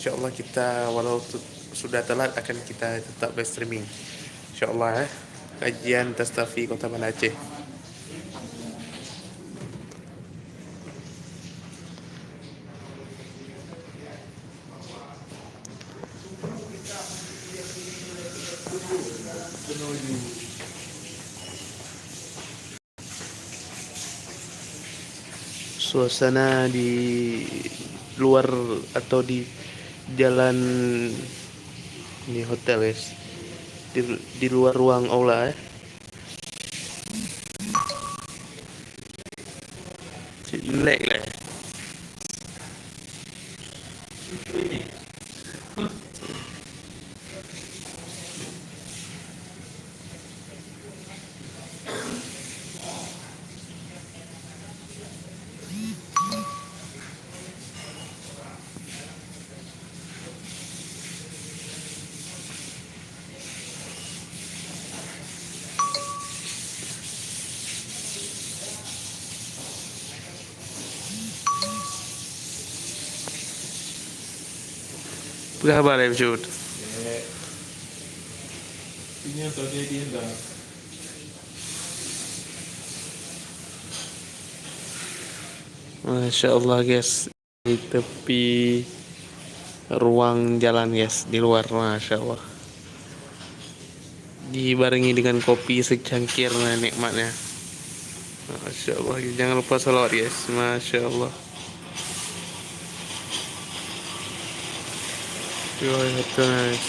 insyaallah kita walau sudah telat akan kita tetap live streaming. Insyaallah kajian Tastafi Kota Banda Aceh. Suasana di luar atau di jalan ini hotel guys, di luar ruang aula jelek lah. Apa kabar ya Jud? Ini yang terjadi dah. Masya Allah guys, di tepi ruang jalan guys, di luar. Masya Allah, dibarengi dengan kopi secangkir, nikmatnya. Masya Allah, jangan lupa salawat guys. Masya Allah. Guys.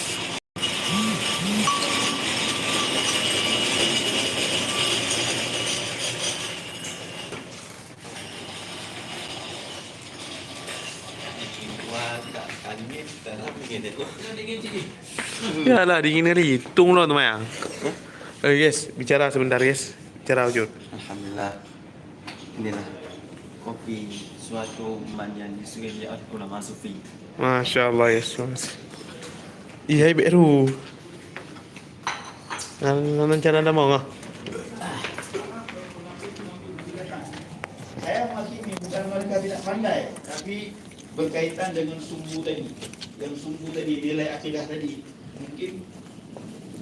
Ya lah, dingin hari. Tunggu loh teman. Yes, bicara sebentar yes. Bicara Jud. Alhamdulillah, inilah kopi suatu mandian disediakan ulama sufi. Masya Allah yes. Iya baru. Nanti cara ada mau nggak? Saya masih ini bukan mereka tidak pandai, tapi berkaitan dengan sumbu tadi. Yang sumbu tadi, nilai akidah tadi, mungkin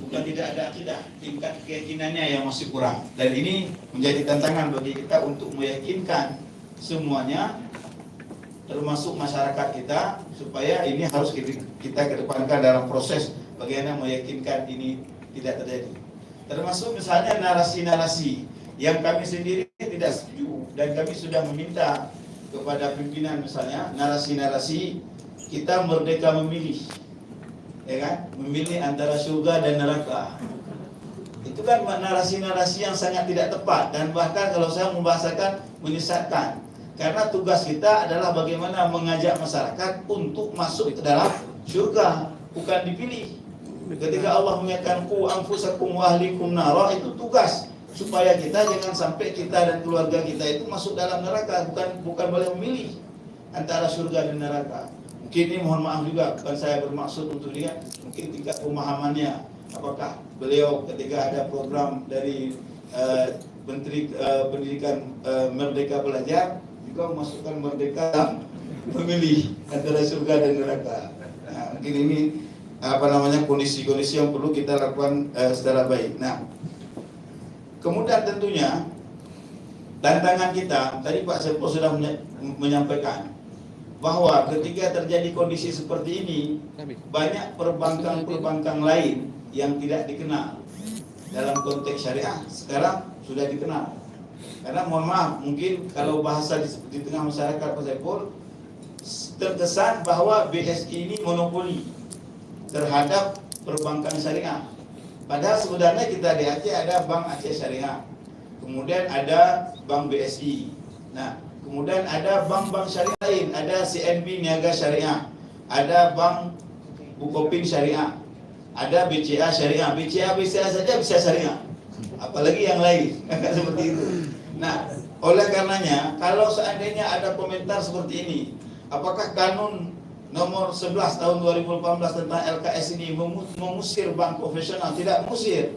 bukan tidak ada akidah, tingkat keyakinannya yang masih kurang. Dan ini menjadi tantangan bagi kita untuk meyakinkan semuanya, termasuk masyarakat kita, supaya ini harus kita kedepankan dalam proses bagaimana meyakinkan ini tidak terjadi. Termasuk misalnya narasi-narasi yang kami sendiri tidak setuju, dan kami sudah meminta kepada pimpinan misalnya narasi-narasi kita merdeka memilih, ya kan, memilih antara surga dan neraka. Itu kan narasi-narasi yang sangat tidak tepat, dan bahkan kalau saya membahasakan menyesatkan. Karena tugas kita adalah bagaimana mengajak masyarakat untuk masuk ke dalam surga, bukan dipilih. Ketika Allah mengatakan ku anfusakum wa ahlikum nara, itu tugas supaya kita jangan sampai kita dan keluarga kita itu masuk dalam neraka, bukan boleh memilih antara surga dan neraka. Mungkin ini mohon maaf juga, bukan saya bermaksud untuk lihat mungkin tingkat pemahamannya, apakah beliau ketika ada program dari Menteri Pendidikan Merdeka Belajar juga memasukkan merdeka memilih antara surga dan neraka. Nah, mungkin ini kondisi-kondisi yang perlu kita lakukan secara baik. Nah, kemudian tentunya tantangan kita, tadi Pak Sepo sudah menyampaikan bahwa ketika terjadi kondisi seperti ini, banyak perbankan lain yang tidak dikenal dalam konteks syariah sekarang sudah dikenal. Karena mohon maaf, mungkin kalau bahasa di tengah masyarakat Pak Saiful, terkesan bahwa BSI ini monopoli terhadap perbankan syariah. Padahal sebenarnya kita di Aceh ada Bank Aceh Syariah, kemudian ada Bank BSI. Nah, kemudian ada bank-bank syariah lain, ada CNB Niaga Syariah, ada Bank Bukopin Syariah, ada BCA Syariah. BCA saja bisa syariah, apalagi yang lain. Seperti itu. Nah, oleh karenanya, kalau seandainya ada komentar seperti ini, apakah kanun nomor 11 tahun 2018 tentang LKS ini mengusir bank profesional? Tidak mengusir.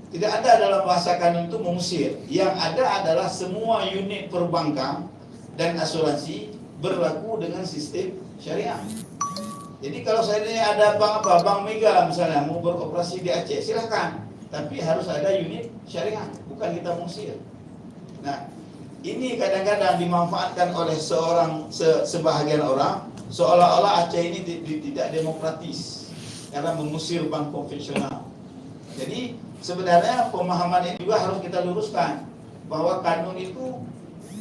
Tidak ada dalam bahasa kanun itu mengusir. Yang ada adalah semua unit perbankan dan asuransi berlaku dengan sistem syariah. Jadi kalau seandainya ada Bank Mega misalnya mau beroperasi di Aceh, silahkan. Tapi harus ada unit syariah, bukan kita mengusir. Nah, ini kadang-kadang dimanfaatkan oleh sebahagian orang, seolah-olah Aceh ini tidak demokratis karena mengusir bank konvensional. Jadi sebenarnya pemahaman ini juga harus kita luruskan, bahwa kanun itu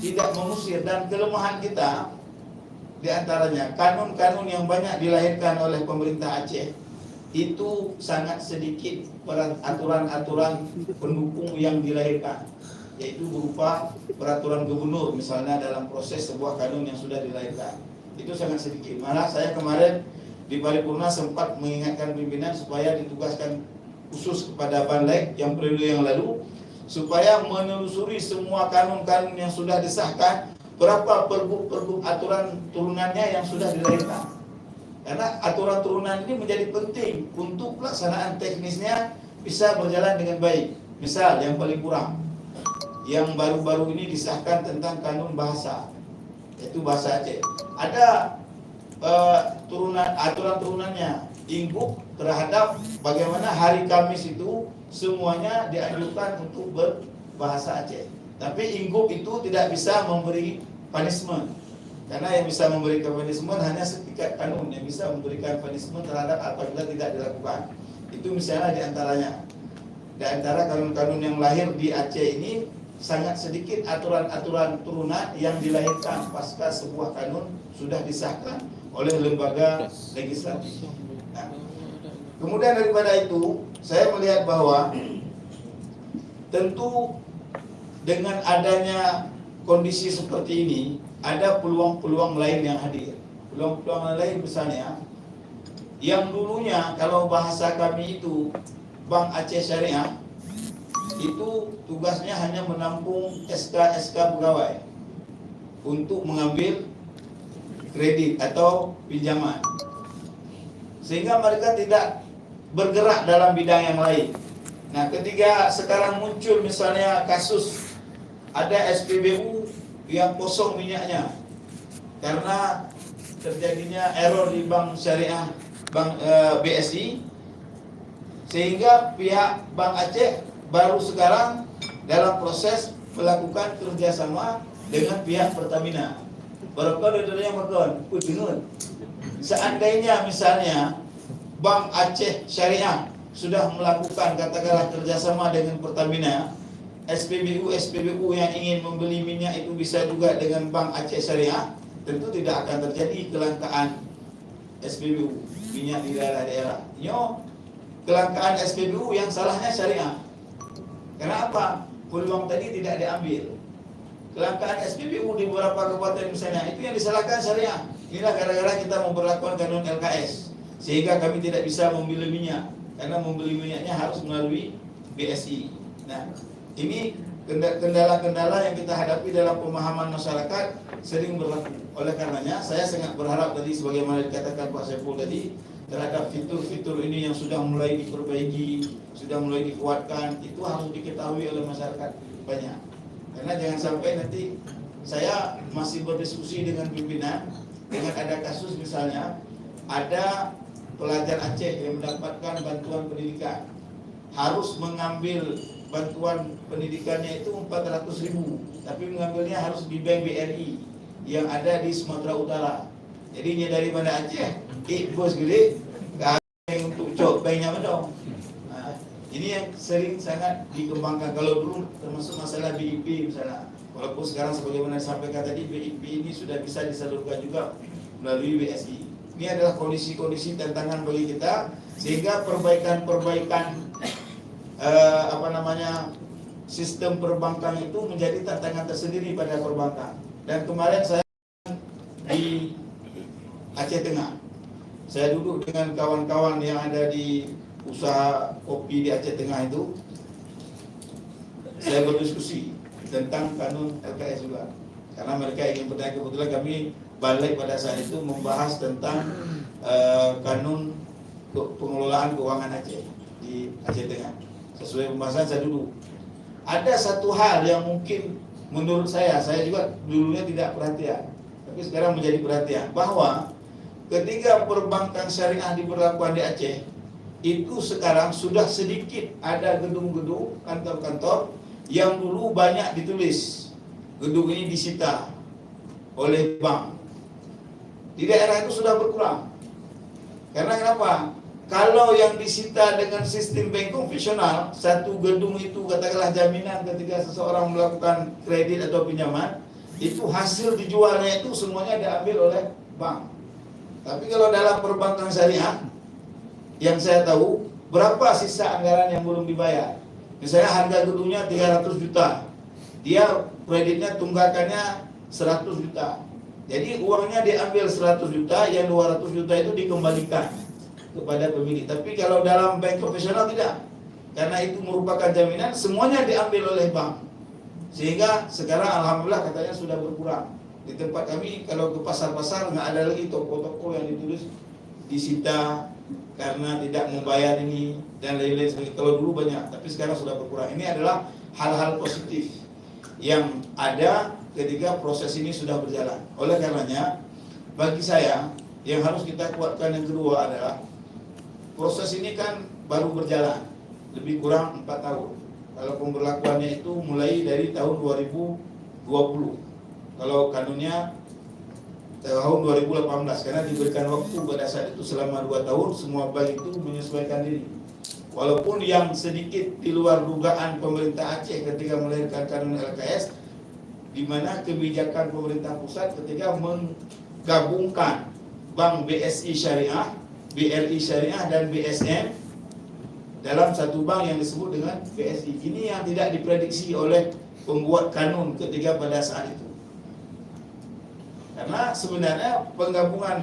tidak mengusir, dan kelemahan kita di antaranya kanun-kanun yang banyak dilahirkan oleh pemerintah Aceh itu sangat sedikit aturan-aturan pendukung yang dilahirkan, yaitu berupa peraturan gubernur misalnya dalam proses sebuah kanun yang sudah dilahirkan. Itu sangat sedikit. Malah saya kemarin di paripurna sempat mengingatkan pimpinan supaya ditugaskan khusus kepada Banlek yang periode yang lalu supaya menelusuri semua kanun-kanun yang sudah disahkan, berapa pergub aturan turunannya yang sudah dilahirkan. Karena aturan turunan ini menjadi penting untuk pelaksanaan teknisnya bisa berjalan dengan baik. Misal yang paling kurang, yang baru-baru ini disahkan tentang kanun bahasa, yaitu bahasa Aceh. Ada aturan turunannya, ingguk terhadap bagaimana hari Kamis itu semuanya dianjurkan untuk berbahasa Aceh. Tapi ingguk itu tidak bisa memberi punishment. Karena yang bisa memberikan punishment hanya setingkat kanun yang bisa memberikan punishment terhadap apabila tidak dilakukan. Itu misalnya di antaranya. Di antara kanun-kanun yang lahir di Aceh ini sangat sedikit aturan-aturan turunan yang dilahirkan pasca sebuah kanun sudah disahkan oleh lembaga legislatif. Nah, kemudian daripada itu, saya melihat bahwa tentu dengan adanya kondisi seperti ini ada peluang-peluang lain yang hadir. Peluang-peluang lain misalnya yang dulunya kalau bahasa kami itu Bank Aceh Syariah itu tugasnya hanya menampung SK pegawai untuk mengambil kredit atau pinjaman, sehingga mereka tidak bergerak dalam bidang yang lain. Nah, ketika sekarang muncul misalnya kasus ada SPBU yang kosong minyaknya karena terjadinya error di bank syariah, bank BSI, sehingga pihak Bank Aceh baru sekarang dalam proses melakukan kerjasama dengan pihak Pertamina. Barangkali dari yang berkon, seandainya misalnya Bank Aceh Syariah sudah melakukan katakanlah kerjasama dengan Pertamina, SPBU yang ingin membeli minyak itu bisa juga dengan Bank Aceh Syariah, tentu tidak akan terjadi kelangkaan SPBU minyak di daerah-daerah. Kelangkaan SPBU yang salahnya syariah. Kenapa? Peluang tadi tidak diambil. Kelangkaan SPBU di beberapa kabupaten misalnya itu yang disalahkan syariah. Inilah gara-gara kita memperlakukan kanun LKS, sehingga kami tidak bisa membeli minyak karena membeli minyaknya harus melalui BSI. Nah, ini kendala-kendala yang kita hadapi dalam pemahaman masyarakat sering berlaku. Oleh karenanya saya sangat berharap tadi sebagaimana dikatakan Pak Saiful tadi, terhadap fitur-fitur ini yang sudah mulai diperbaiki, sudah mulai dikuatkan, itu harus diketahui oleh masyarakat banyak. Karena jangan sampai nanti saya masih berdiskusi dengan pimpinan, dengan ada kasus misalnya ada pelajar Aceh yang mendapatkan bantuan pendidikan, harus mengambil bantuan pendidikannya itu 400.000, tapi mengambilnya harus di Bank BRI yang ada di Sumatera Utara. Jadinya dari mana Aceh, bos gede, gak ada yang untuk cok banknya dong. Nah, ini yang sering sangat dikembangkan. Kalau dulu termasuk masalah BIP misalnya, walaupun sekarang sebagaimana disampaikan tadi, BIP ini sudah bisa disalurkan juga melalui BSI. Ini adalah kondisi-kondisi tantangan bagi kita, sehingga perbaikan sistem perbankan itu menjadi tantangan tersendiri pada perbankan. Dan kemarin saya di Aceh Tengah, saya duduk dengan kawan-kawan yang ada di usaha kopi di Aceh Tengah itu, saya berdiskusi tentang kanun LKS juga, karena mereka ingin bertanya. Kebetulan kami balik pada saat itu membahas tentang kanun pengelolaan keuangan Aceh di Aceh Tengah. Sesuai pembahasan saya duduk. Ada satu hal yang mungkin menurut saya juga dulunya tidak perhatian, tapi sekarang menjadi perhatian, bahwa ketika perbankan syariah diberlakukan di Aceh, itu sekarang sudah sedikit ada gedung-gedung, kantor-kantor yang dulu banyak ditulis gedung ini disita oleh bank. Di daerah itu sudah berkurang. Karena kenapa? Kalau yang disita dengan sistem bank konvensional, satu gedung itu katakanlah jaminan ketika seseorang melakukan kredit atau pinjaman, itu hasil dijualnya itu semuanya diambil oleh bank. Tapi kalau dalam perbankan syariah, yang saya tahu, berapa sisa anggaran yang belum dibayar? Misalnya harga gedungnya 300 juta, dia kreditnya tunggakannya 100 juta. Jadi uangnya diambil 100 juta, yang 200 juta itu dikembalikan kepada pemilik. Tapi kalau dalam bank konvensional tidak, karena itu merupakan jaminan, semuanya diambil oleh bank. Sehingga sekarang alhamdulillah katanya sudah berkurang. Di tempat kami kalau ke pasar-pasar nggak ada lagi toko-toko yang ditulis disita karena tidak membayar ini dan lain-lain sebagainya. Kalau dulu banyak, tapi sekarang sudah berkurang. Ini adalah hal-hal positif yang ada ketika proses ini sudah berjalan. Oleh karenanya, bagi saya yang harus kita kuatkan yang kedua adalah proses ini kan baru berjalan lebih kurang 4 tahun. Kalau pemberlakuannya itu mulai dari tahun 2020. Kalau kanunnya tahun 2018, karena diberikan waktu pada saat itu selama 2 tahun semua bank itu menyesuaikan diri. Walaupun yang sedikit di luar dugaan pemerintah Aceh ketika melahirkan kanun LKS, di mana kebijakan pemerintah pusat ketika menggabungkan Bank BSI Syariah, BRI Syariah dan BSM dalam satu bank yang disebut dengan BSI. Ini yang tidak diprediksi oleh pembuat kanun ketika pada saat itu. Karena sebenarnya penggabungan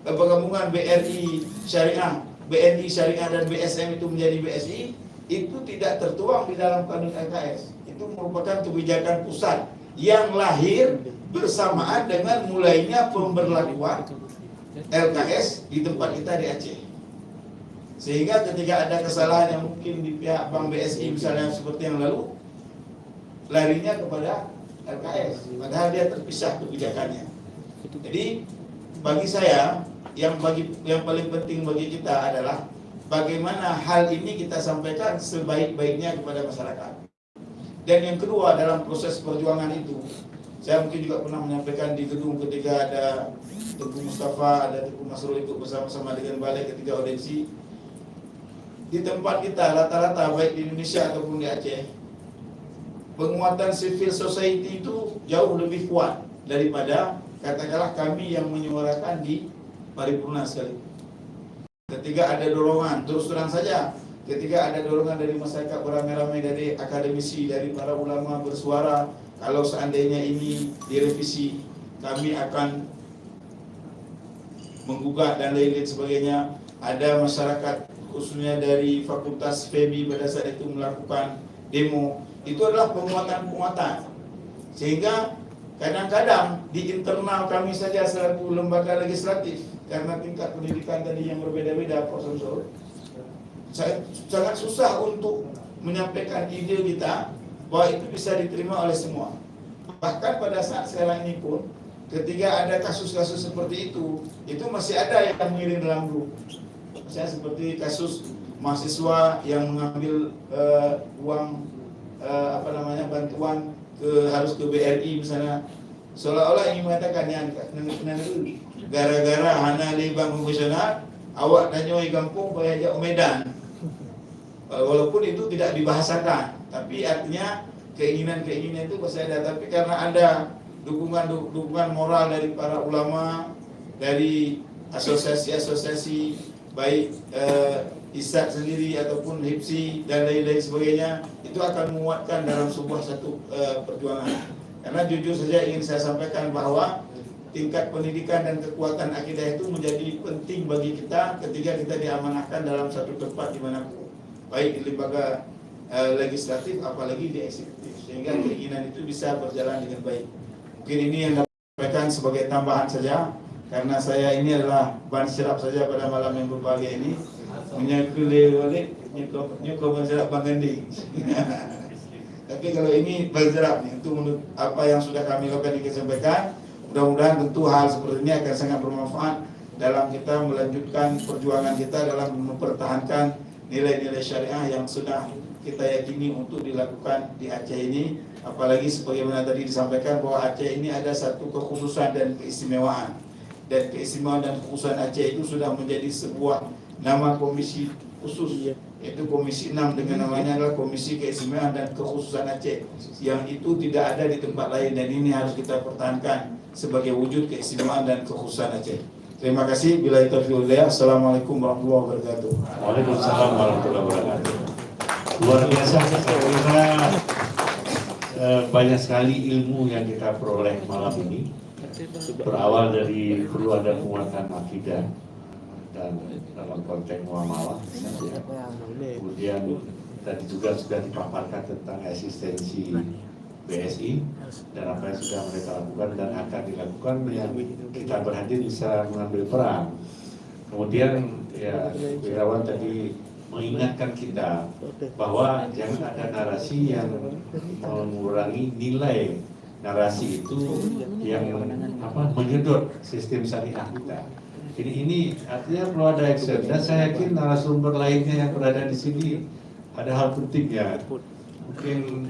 penggabungan BRI Syariah, BNI Syariah dan BSM itu menjadi BSI itu tidak tertuang di dalam kanun LKS. Itu merupakan kebijakan pusat yang lahir bersamaan dengan mulainya pemberlakuan LKS di tempat kita di Aceh. Sehingga ketika ada kesalahan yang mungkin di pihak Bank BSI misalnya seperti yang lalu, larinya kepada LKS, padahal dia terpisah kebijakannya. Jadi bagi saya yang paling penting bagi kita adalah bagaimana hal ini kita sampaikan sebaik-baiknya kepada masyarakat. Dan yang kedua dalam proses perjuangan itu, saya mungkin juga pernah menyampaikan di gedung ketika ada Tengku Mustafa, ada Tengku Masrul ikut bersama-sama dengan Balai ketika audensi. Di tempat kita rata-rata baik di Indonesia ataupun di Aceh, penguatan civil society itu jauh lebih kuat daripada katakanlah kami yang menyuarakan di paripurna sekali. Ketika ada dorongan, terus terang saja, ketika ada dorongan dari masyarakat beramai-ramai, dari akademisi, dari para ulama bersuara, kalau seandainya ini direvisi, kami akan menggugat dan lain-lain sebagainya. Ada masyarakat khususnya dari Fakultas FEBI pada saat itu melakukan demo. Itu adalah penguatan-penguatan. Sehingga kadang-kadang di internal kami saja selaku lembaga legislatif, karena tingkat pendidikan tadi yang berbeda-beda, Pak Samsul, sangat susah untuk menyampaikan ide kita bahwa itu bisa diterima oleh semua. Bahkan pada saat sekarang ini pun, ketika ada kasus-kasus seperti itu masih ada yang mengirim dalam grup. Misalnya seperti kasus mahasiswa yang mengambil uang bantuan harus ke BRI misalnya, seolah-olah ingin mengatakan yang gara-gara hana li bank konvensional awak nanyoi kampung bayar jauh Medan. Walaupun itu tidak dibahasakan, tapi artinya keinginan-keinginan itu pasti ada. Tapi karena ada dukungan moral dari para ulama, dari asosiasi-asosiasi baik ISAT sendiri ataupun HIPSI dan lain-lain sebagainya, itu akan menguatkan dalam sebuah satu perjuangan. Karena jujur saja ingin saya sampaikan bahwa tingkat pendidikan dan kekuatan akidah itu menjadi penting bagi kita ketika kita diamanahkan dalam satu tempat dimanapun, baik di lembaga legislatif apalagi di eksekutif, sehingga keinginan itu bisa berjalan dengan baik. Mungkin ini yang dapat saya sampaikan sebagai tambahan saja, karena saya ini adalah ban serap saja pada malam yang berbahagia ini, menyakuli balik nyuko ban serap Bangandi. Tapi kalau ini ban serap nih, itu menurut apa yang sudah kami lakukan disampaikan, mudah-mudahan tentu hal seperti ini akan sangat bermanfaat dalam kita melanjutkan perjuangan kita dalam mempertahankan nilai-nilai syariah yang sudah kita yakini untuk dilakukan di Aceh ini. Apalagi sebagaimana tadi disampaikan bahwa Aceh ini ada satu kekhususan dan keistimewaan. Dan keistimewaan dan kekhususan Aceh itu sudah menjadi sebuah nama komisi khusus, yaitu Komisi 6 dengan namanya adalah Komisi Keistimewaan dan Kekhususan Aceh, yang itu tidak ada di tempat lain, dan ini harus kita pertahankan sebagai wujud keistimewaan dan kekhususan Aceh. Terima kasih. Billahi taufiq wal hidayah. Assalamualaikum warahmatullahi wabarakatuh. Waalaikumsalam warahmatullahi wabarakatuh. Luar biasa, saya kira banyak sekali ilmu yang kita peroleh malam ini. Berawal dari perlu ada penguatan akidah dan dalam konteks muamalah. Kemudian tadi juga sudah dipaparkan tentang eksistensi BSI dan apa yang sudah mereka lakukan dan akan dilakukan, yang kita berhadir bisa mengambil peran. Kemudian ya Wirawan tadi mengingatkan kita bahwa jangan ada narasi yang mengurangi nilai narasi itu yang menyedot sistem syariah kita. Ini artinya perlu ada action, dan saya yakin narasumber lainnya yang berada di sini ada hal pentingnya. Mungkin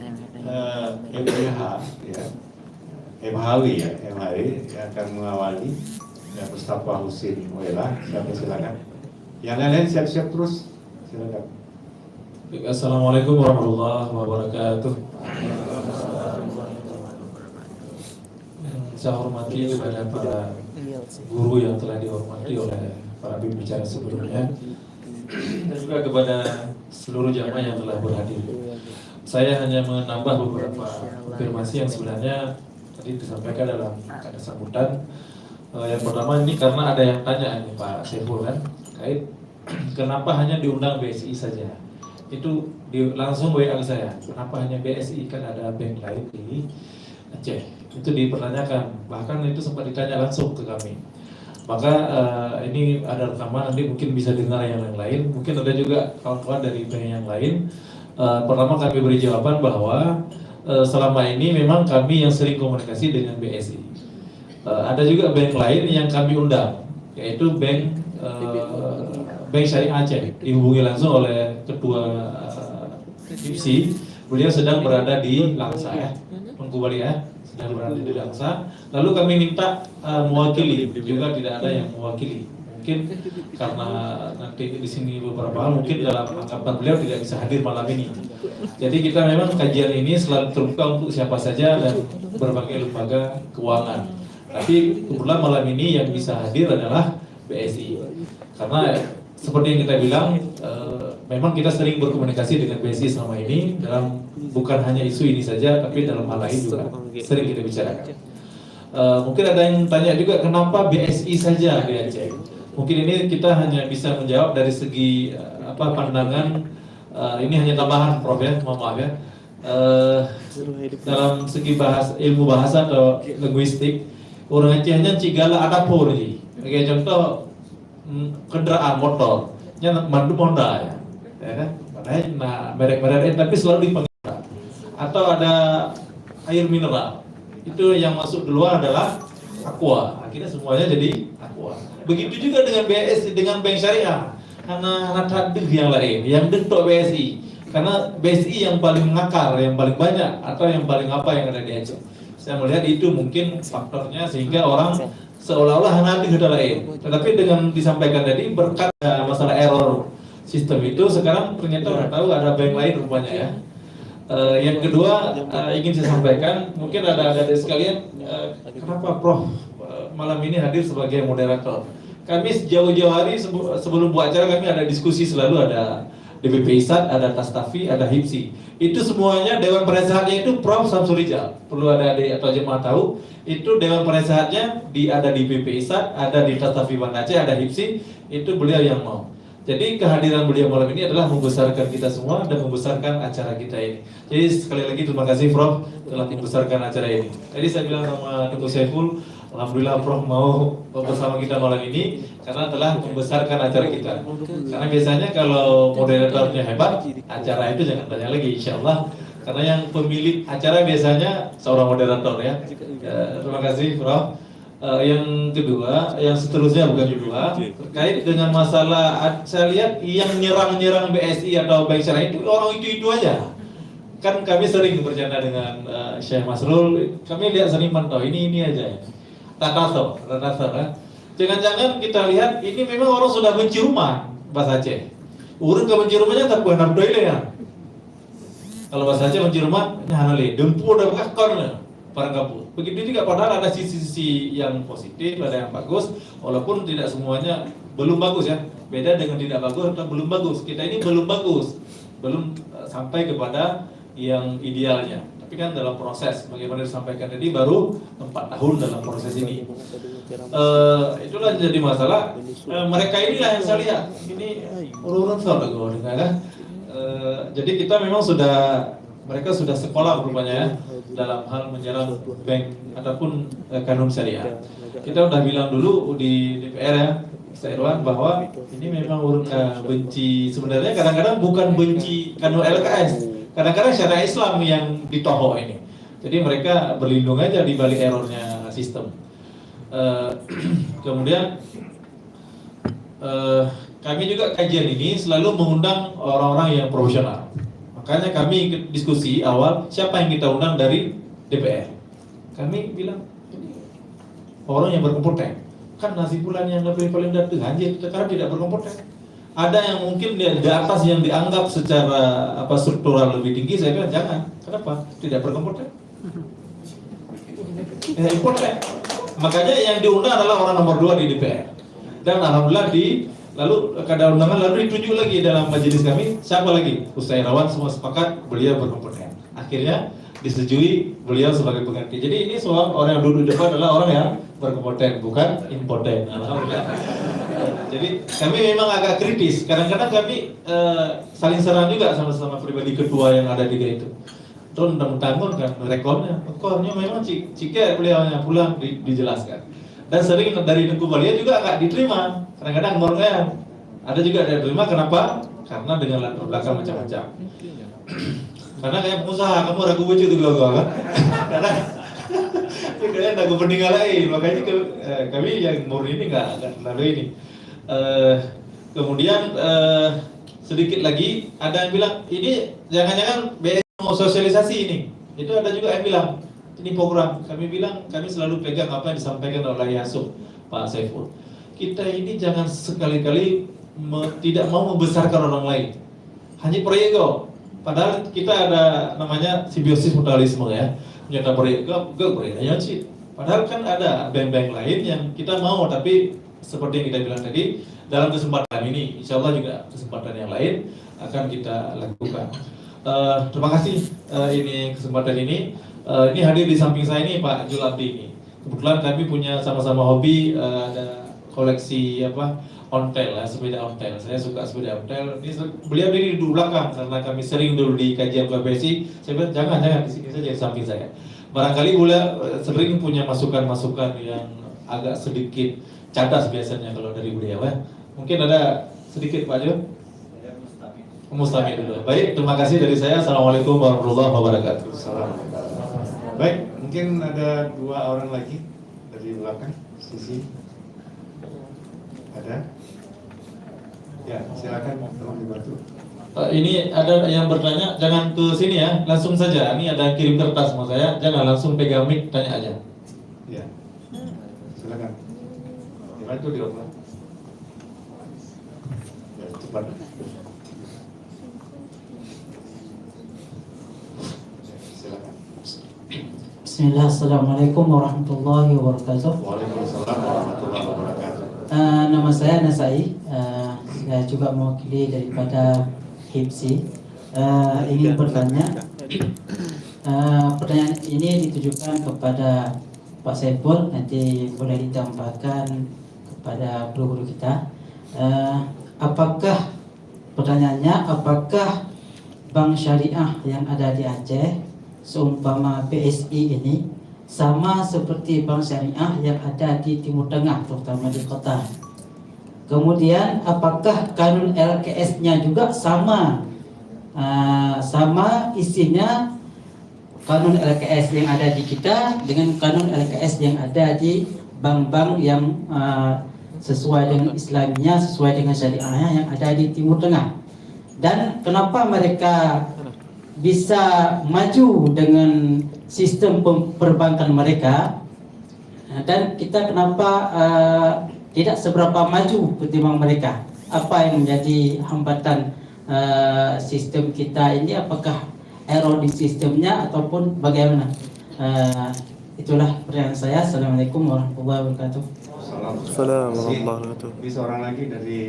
MHH ya, MHW yang akan mengawali, ya, Mustafa Husin Wela, silakan. Yang lain siap-siap terus, silakan. Assalamualaikum warahmatullahi wabarakatuh. Saya hormati kepada para guru yang telah dihormati oleh para pembicara sebelumnya, dan juga kepada seluruh jamaah yang telah berhadir. Saya hanya menambah beberapa konfirmasi yang sebenarnya tadi disampaikan dalam ada sambutan. Yang pertama, ini karena ada yang tanya ini Pak Saiful kan, kait kenapa hanya diundang BSI saja? Itu langsung WA ke saya, kenapa hanya BSI, kan ada bank lain di Aceh. Itu dipertanyakan, bahkan itu sempat ditanya langsung ke kami. Maka ini ada rekaman, nanti mungkin bisa dengar yang lain. Mungkin ada juga kawan-kawan dari bank yang lain. Pertama kami beri jawaban bahwa selama ini memang kami yang sering komunikasi dengan BSI. Ada juga bank lain yang kami undang, yaitu bank Syariah Aceh, dihubungi langsung oleh ketua IPSI. Beliau sedang berada di Langsa ya, Mengkubalia, sedang berada di Langsa. Lalu kami minta mewakili, juga tidak ada yang mewakili. Mungkin karena nanti di sini beberapa hal mungkin dalam anggapan beliau tidak bisa hadir malam ini. Jadi kita memang kajian ini selalu terbuka untuk siapa saja dan berbagai lembaga keuangan. Tapi kebetulan malam ini yang bisa hadir adalah BSI. Karena seperti yang kita bilang, memang kita sering berkomunikasi dengan BSI selama ini dalam bukan hanya isu ini saja, tapi dalam hal lain juga sering kita bicarakan. Mungkin ada yang tanya juga kenapa BSI saja di Aceh. Mungkin ini kita hanya bisa menjawab dari segi pandangan. Ini hanya tambahan Prof ya, mohon maaf ya. Dalam segi ilmu bahasa atau linguistik, orang Aceh hanya cigala ada por nih. Kayak contoh kendaraan motor, nya mandu Honda ya kan? Padahal merek-merek tapi selalu dipanggil. Atau ada air mineral, itu yang masuk duluan adalah Aqua. Akhirnya semuanya jadi Aqua. Begitu juga dengan BSI, dengan Bank Syariah. Karena hadir yang lain, yang bentuk BSI. Karena BSI yang paling mengakar, yang paling banyak, atau yang paling apa yang ada di Aceh. Saya melihat itu mungkin faktornya sehingga orang seolah-olah nanti sudah lain. Tetapi dengan disampaikan tadi berkat masalah error sistem itu, sekarang ternyata udah tahu ada bank lain rupanya ya. Yang kedua ingin saya sampaikan, mungkin ada adik sekalian, kenapa Prof malam ini hadir sebagai moderator? Kami jauh-jauh hari sebelum buat acara kami ada diskusi, selalu ada DPP ISAD, ada Tastafi, ada HIPSI. Itu semuanya Dewan Penasehatnya itu Prof Samsul Rijal. Perlu ada adik atau jemaah tahu, itu Dewan Penasehatnya ada di BP ISAD, ada di Tastafi Banda Aceh, ada HIPSI, itu beliau yang mau. Jadi kehadiran beliau malam ini adalah membesarkan kita semua dan membesarkan acara kita ini. Jadi sekali lagi terima kasih Prof telah membesarkan acara ini. Tadi saya bilang sama Dr. Saiful, alhamdulillah Prof mau bersama kita malam ini karena telah membesarkan acara kita. Karena biasanya kalau moderatornya hebat, acara itu jangan banyak lagi insya Allah. Karena yang pemilik acara biasanya seorang moderator ya. Terima kasih Prof. Yang kedua, yang seterusnya bukan kedua, terkait dengan masalah, saya lihat yang nyerang-nyerang BSI atau Bank Syariah itu orang itu aja. Kan kami sering bercanda dengan Syekh Masrul, kami lihat sering mantau ini aja ya. Rataso ya. Jangan-jangan kita lihat ini memang orang sudah benci rumah bahasa Aceh. Urang ke benci rumahnya tak pernah berdoi ya. Kalau bahasa Aceh benci rumah, ini hanale, dempur dah bakar para kapur. Begitu juga padahal ada sisi-sisi yang positif, ada yang bagus, walaupun tidak semuanya belum bagus ya. Beda dengan tidak bagus atau belum bagus. Kita ini belum bagus, belum sampai kepada yang idealnya. Tapi kan dalam proses, bagaimana disampaikan tadi baru 4 tahun dalam proses ini. Itulah jadi masalah. Mereka inilah yang saya lihat. Ini urun soal kan. Jadi kita memang mereka sudah sekolah rupanya ya dalam hal menyerang bank ataupun kanun syariah. Kita udah bilang dulu di DPR ya, Ustaz Irwan, bahwa ini memang urun benci, sebenarnya kadang-kadang bukan benci kanun LKS, kadang-kadang syariah Islam yang ditohok ini. Jadi mereka berlindung aja di balik errornya sistem. Kemudian kami juga kajian ini selalu mengundang orang-orang yang profesional. Makanya kami diskusi awal, siapa yang kita undang dari DPR. Kami bilang, ini orang yang berkompeten. Kan Nasibulan yang paling datu anjir, sekarang tidak berkompeten. Ada yang mungkin di atas yang dianggap secara struktural lebih tinggi, saya bilang jangan. Kenapa? Tidak berkompeten. Kompeten. Makanya yang diundang adalah orang nomor 2 di DPR. Dan alhamdulillah lalu kada undangan lalu ditunjuk lagi dalam majelis kami, siapa lagi? Ustaz Irawan, semua sepakat beliau berkompeten. Akhirnya disetujui beliau sebagai pengganti. Jadi ini soal orang yang duduk di depan adalah orang yang berkompeten, bukan impoten. Alhamdulillah. Jadi kami memang agak kritis. Kadang-kadang kami saling serang juga sama-sama pribadi ketua yang ada 3 itu. Terus tanggung kan rekornya memang cike beliaunya pulang dijelaskan. Dan sering dari Tengku Balia juga nggak diterima. Kadang-kadang ngornya ada juga yang diterima. Kenapa? Karena dengan latar belakang macam-macam. Karena kayak pengusaha, kamu ragu bucu tuh gue kan? Karena kalian ragu peninggal lain. Makanya kami yang murni ini nggak terlalu ini. Kemudian sedikit lagi ada yang bilang ini jangan-jangan BSI mau sosialisasi ini. Itu ada juga yang bilang. Ini program, kami bilang, kami selalu pegang apa yang disampaikan oleh Yasuf, Pak Saiful. Kita ini jangan sekali-kali tidak mau membesarkan orang lain. Hanya proyek kok. Padahal kita ada namanya simbiosis mutualisme ya. Punya proyek kok, proyek aja sih. Padahal kan ada bank-bank lain yang kita mau, tapi seperti yang kita bilang tadi, dalam kesempatan ini, insya Allah juga kesempatan yang lain akan kita lakukan. Terima kasih ini kesempatan ini. Ini hadir di samping saya ini Pak Julandi ini. Kebetulan kami punya sama-sama hobi ada koleksi ontel ya, sepeda ontel. Saya suka sepeda ontel. Ini beliau di belakang karena kami sering dulu di kajian KBSI. Saya bilang jangan di sini saja di samping saya. Barangkali beliau sering punya masukan-masukan yang agak sedikit cadas biasanya kalau dari beliau ya. Mungkin ada sedikit Pak Jo. Mustami dulu. Baik, terima kasih dari saya. Assalamualaikum warahmatullahi wabarakatuh. Baik, mungkin ada 2 orang lagi dari belakang sisi. Ada? Ya, silakan tolong dibantu. Ini ada yang bertanya, jangan ke sini ya, langsung saja. Ini ada kirim kertas sama saya, jangan langsung pegang mic, tanya aja. Ya, silakan. Dibantu di rumah. Ya, cepat. Bismillah, Assalamualaikum warahmatullahi wabarakatuh. Waalaikumsalam warahmatullahi wabarakatuh. Nama saya Nasai, saya juga mewakili daripada HIPSI. Ingin bertanya, pertanyaan ini ditujukan kepada Pak Saiful, nanti boleh ditambahkan kepada guru-guru kita. Pertanyaannya, apakah bank syariah yang ada di Aceh seumpama BSI ini sama seperti bank syariah yang ada di Timur Tengah, terutama di kota? Kemudian apakah kanun LKS-nya juga sama isinya kanun LKS yang ada di kita dengan kanun LKS yang ada di bank-bank yang sesuai dengan Islamnya, sesuai dengan syariahnya yang ada di Timur Tengah. Dan kenapa mereka bisa maju dengan sistem perbankan mereka, dan kita kenapa tidak seberapa maju ketimbang mereka? Apa yang menjadi hambatan sistem kita ini? Apakah error di sistemnya ataupun bagaimana? Itulah pertanyaan saya. Assalamualaikum warahmatullahi wabarakatuh. Assalamualaikum warahmatullahi wabarakatuh. Ini seorang lagi dari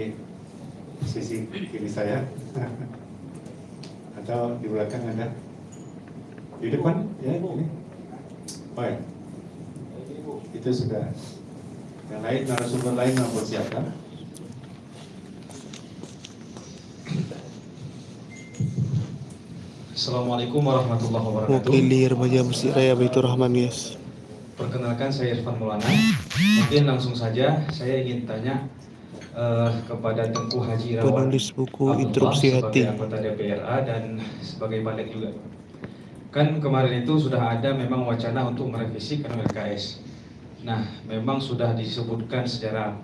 sisi kiri saya. Atau di belakang ada? Di depan? Ya, ini. Oh ya. Itu sudah. Yang lain, narasumber lain mempersiapkan. Assalamualaikum warahmatullahi wabarakatuh. Mewakili remaja Masjid Raya Baitur Rahman, yes. Perkenalkan, saya Irfan Maulana. Mungkin langsung saja saya ingin tanya kepada Tengku Haji Irawan Penulis buku Abdullah Instruksi Hati. sebagai anggota DPRA dan sebagai balik juga. Kan kemarin itu sudah ada memang wacana untuk merevisi Kanun LKS. Nah, memang sudah disebutkan secara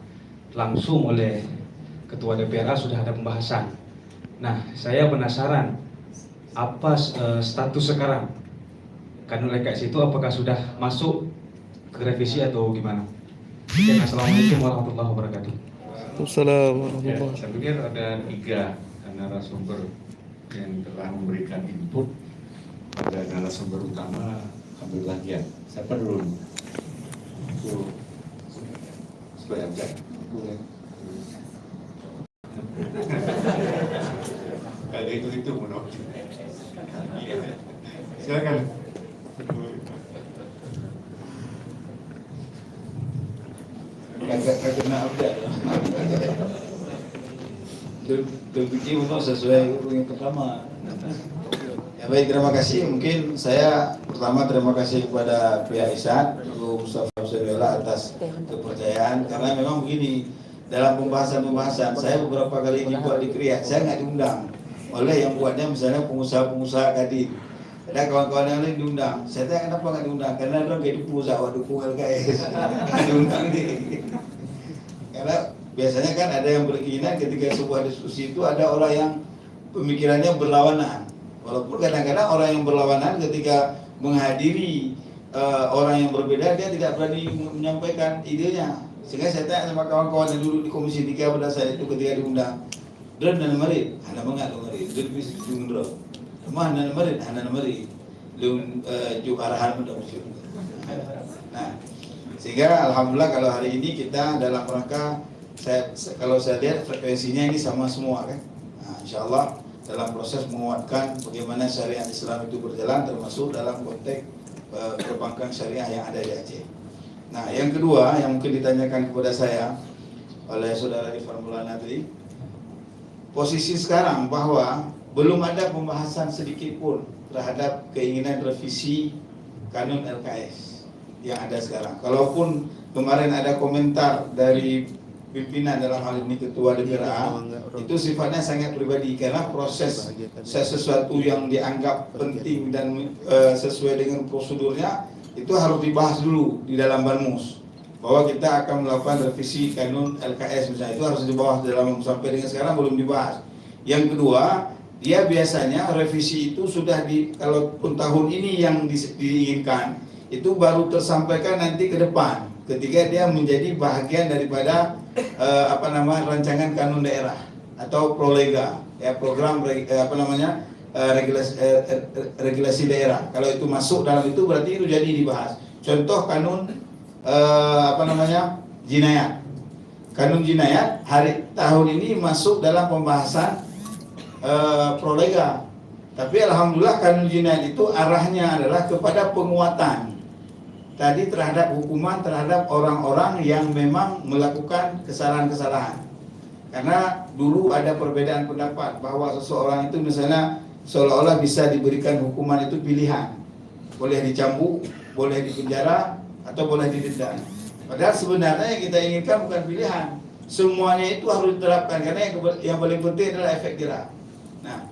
langsung oleh Ketua DPRA, sudah ada pembahasan. Nah, saya penasaran apa status sekarang Kanun LKS itu, apakah sudah masuk ke revisi atau gimana? Oke, assalamualaikum warahmatullahi wabarakatuh. Assalamualaikum Ya, warahmatullahi saya pikir ada 3 narasumber yang telah memberikan input. Pada narasumber utama ambil bagian. Siapa dulu? Itu supaya Jack. Boleh. Ada itu menurut. Silakan. Agak kena update. Terpikir untuk sesuai yang pertama. Ya baik, terima kasih. Mungkin saya pertama terima kasih kepada pihak ISAN, Mustafa Suryola atas kepercayaan, karena memang begini, dalam pembahasan saya beberapa kali dibuat di Kriak, saya nggak diundang oleh yang buatnya, misalnya pengusaha-pengusaha Kadin. Ada kawan-kawan yang lain diundang. Saya tanya kenapa nggak diundang? Karena orang kayak pengusaha dukung LKS diundang nih. Karena biasanya kan ada yang berkeinginan ketika sebuah diskusi itu ada orang yang pemikirannya berlawanan. Walaupun kadang-kadang orang yang berlawanan ketika menghadiri orang yang berbeda, dia tidak berani menyampaikan idenya. Sehingga saya tanya sama kawan-kawan yang duduk di Komisi 3 pada saat itu ketika diundang, "Dron dan Marit, anda mengat Marit, duduk di situ Dron. Mana Marit, anda Marit, lun juk arahan mudah musyuk." Nah, sehingga alhamdulillah kalau hari ini kita dalam rangka, kalau saya lihat frekuensinya ini sama semua kan. Nah, insyaallah dalam proses menguatkan bagaimana syariat Islam itu berjalan, termasuk dalam konteks perbankan syariah yang ada di Aceh. Nah, yang kedua yang mungkin ditanyakan kepada saya oleh saudara Irfan Maulana tadi, posisi sekarang bahwa belum ada pembahasan sedikit pun terhadap keinginan revisi Kanun LKS yang ada sekarang. Kalaupun kemarin ada komentar dari pimpinan, dalam hal ini Ketua DPRA, itu sifatnya sangat pribadi, karena proses sesuatu yang dianggap penting dan sesuai dengan prosedurnya itu harus dibahas dulu di dalam Banmus, bahwa kita akan melakukan revisi Kanun LKS misalnya, itu harus dibahas dalam, sampai dengan sekarang belum dibahas. Yang kedua, dia biasanya revisi itu sudah kalaupun tahun ini yang diinginkan, itu baru tersampaikan nanti ke depan ketika dia menjadi bahagian daripada rancangan kanun daerah atau prolega, ya, program regulasi daerah. Kalau itu masuk dalam itu berarti itu jadi dibahas. Contoh kanun jinayat. Kanun jinayat tahun ini masuk dalam pembahasan prolega. Tapi alhamdulillah kanun jinayat itu arahnya adalah kepada penguatan tadi terhadap hukuman terhadap orang-orang yang memang melakukan kesalahan-kesalahan. Karena dulu ada perbedaan pendapat bahwa seseorang itu misalnya seolah-olah bisa diberikan hukuman itu pilihan. Boleh dicambuk, boleh dipenjara, atau boleh didenda. Padahal sebenarnya yang kita inginkan bukan pilihan. Semuanya itu harus diterapkan, karena yang paling penting adalah efek jerah. Nah,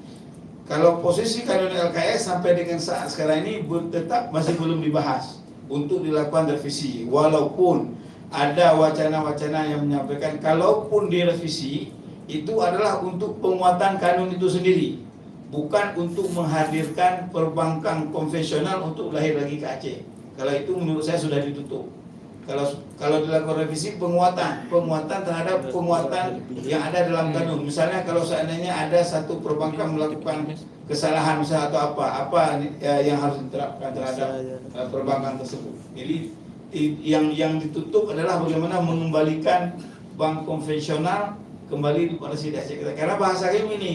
kalau posisi Kanun LKS sampai dengan saat sekarang ini tetap masih belum dibahas untuk dilakukan revisi, walaupun ada wacana-wacana yang menyampaikan kalaupun direvisi itu adalah untuk penguatan kanun itu sendiri, bukan untuk menghadirkan perbankan konvensional untuk lahir lagi ke Aceh. Kalau itu menurut saya sudah ditutup. Kalau dilakukan revisi penguatan terhadap penguatan yang ada dalam kanun. Misalnya kalau seandainya ada satu perbankan melakukan kesalahan misalnya atau apa yang harus diterapkan terhadap perbankan tersebut. Jadi yang ditutup adalah bagaimana mengembalikan bank konvensional kembali pada sidak kita. Karena bahasa kami ini,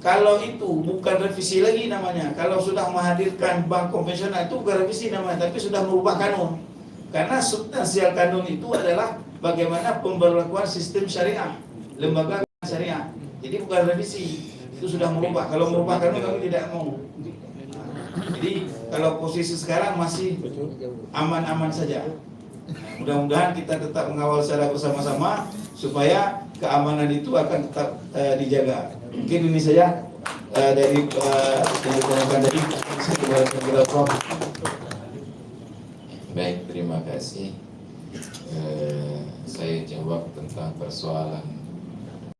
kalau itu bukan revisi lagi namanya. Kalau sudah menghadirkan bank konvensional itu bukan revisi namanya, tapi sudah merubah kanun. Karena substansial kanun itu adalah bagaimana pemberlakuan sistem syariah, lembaga syariah. Jadi bukan revisi, itu sudah merubah. Kalau merubah kanun kami tidak mau. Jadi kalau posisi sekarang masih aman-aman saja. Mudah-mudahan kita tetap mengawal secara bersama-sama supaya keamanan itu akan tetap dijaga. Mungkin ini saja dari penelitian tadi. Baik, terima kasih. Saya jawab tentang persoalan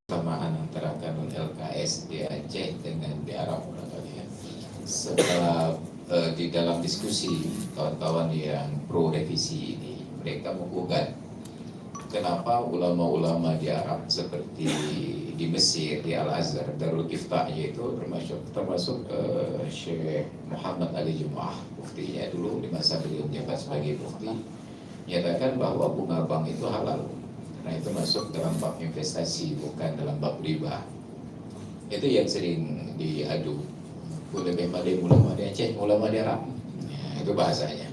kesamaan antara kanun LKS di Aceh dengan di Arab. Setelah di dalam diskusi kawan-kawan yang pro revisi ini, mereka menggugat kenapa ulama-ulama di Arab seperti di Mesir, di Al-Azhar, Darul Iftah yaitu termasuk Syekh Muhammad Ali Jum'ah, muftinya dulu di masa beliau menjabat sebagai mufti, menyatakan bahwa bunga bank itu halal karena itu masuk dalam bab investasi, bukan dalam bab riba. Itu yang sering diadu oleh ulama di Aceh, ulama di Arab, ya, itu bahasanya.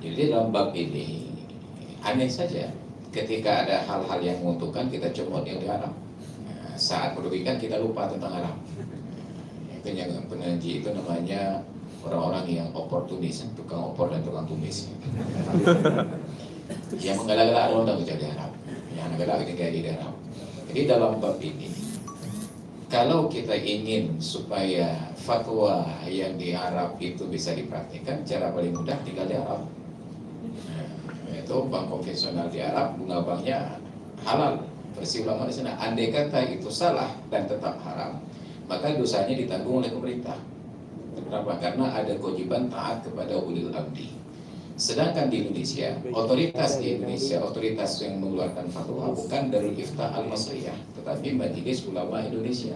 Jadi dalam bab ini aneh saja ketika ada hal-hal yang menguntungkan kita comot yang di Arab, saat merugikan kita lupa tentang Arab. Itu yang pengaji itu namanya orang-orang yang oportunis, tukang opor dan tukang tumis. Yang menggalak-galak orang di Arab, yang menggalak di Arab. Jadi dalam bab ini, kalau kita ingin supaya fatwa yang di Arab itu bisa dipraktikkan, cara paling mudah tinggal di Arab. Itu bank konvensional di Arab, bunga banknya halal. Versi ulama di sana, andai kata itu salah dan tetap haram, maka dosanya ditanggung oleh pemerintah. Kenapa? Karena ada kewajiban taat kepada ulil amri. Sedangkan di Indonesia, otoritas yang mengeluarkan fatwa bukan Darul Iftah Al-Masriyah, tetapi Majelis Ulama Indonesia.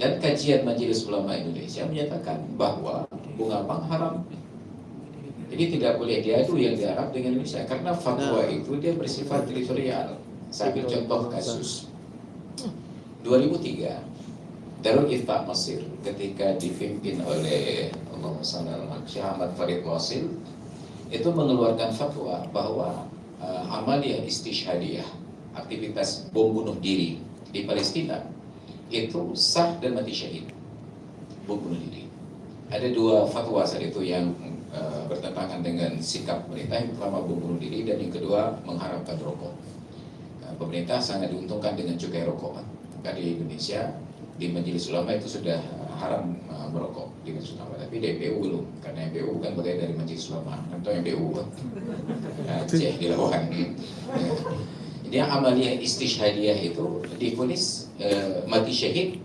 Dan kajian Majelis Ulama Indonesia menyatakan bahwa bunga bank haram. Jadi tidak boleh diadu yang di Arab dengan Indonesia karena fatwa itu dia bersifat teritorial. Saya ambil contoh kasus 2003 Darul Iftah Mesir ketika dipimpin oleh Syekh Ahmad Farid Wasil itu mengeluarkan fatwa bahwa amaliyah istishhadiyah, aktivitas bom bunuh diri di Palestina itu sah dan mati syahid. Bom bunuh diri. Ada dua fatwa saat itu yang bertentangan dengan sikap pemerintah. Yang pertama bom bunuh diri dan yang kedua mengharamkan rokok. Pemerintah sangat diuntungkan dengan cukai rokok. Maka di Indonesia di Majelis Ulama itu sudah haram merokok di Majelis Ulama, tapi di MPU belum, karena MPU bukan bagian dari Majelis Ulama. Atau MPU Aceh di Labuhan. Jadi amaliyah istishhadiyah itu divonis mati syahid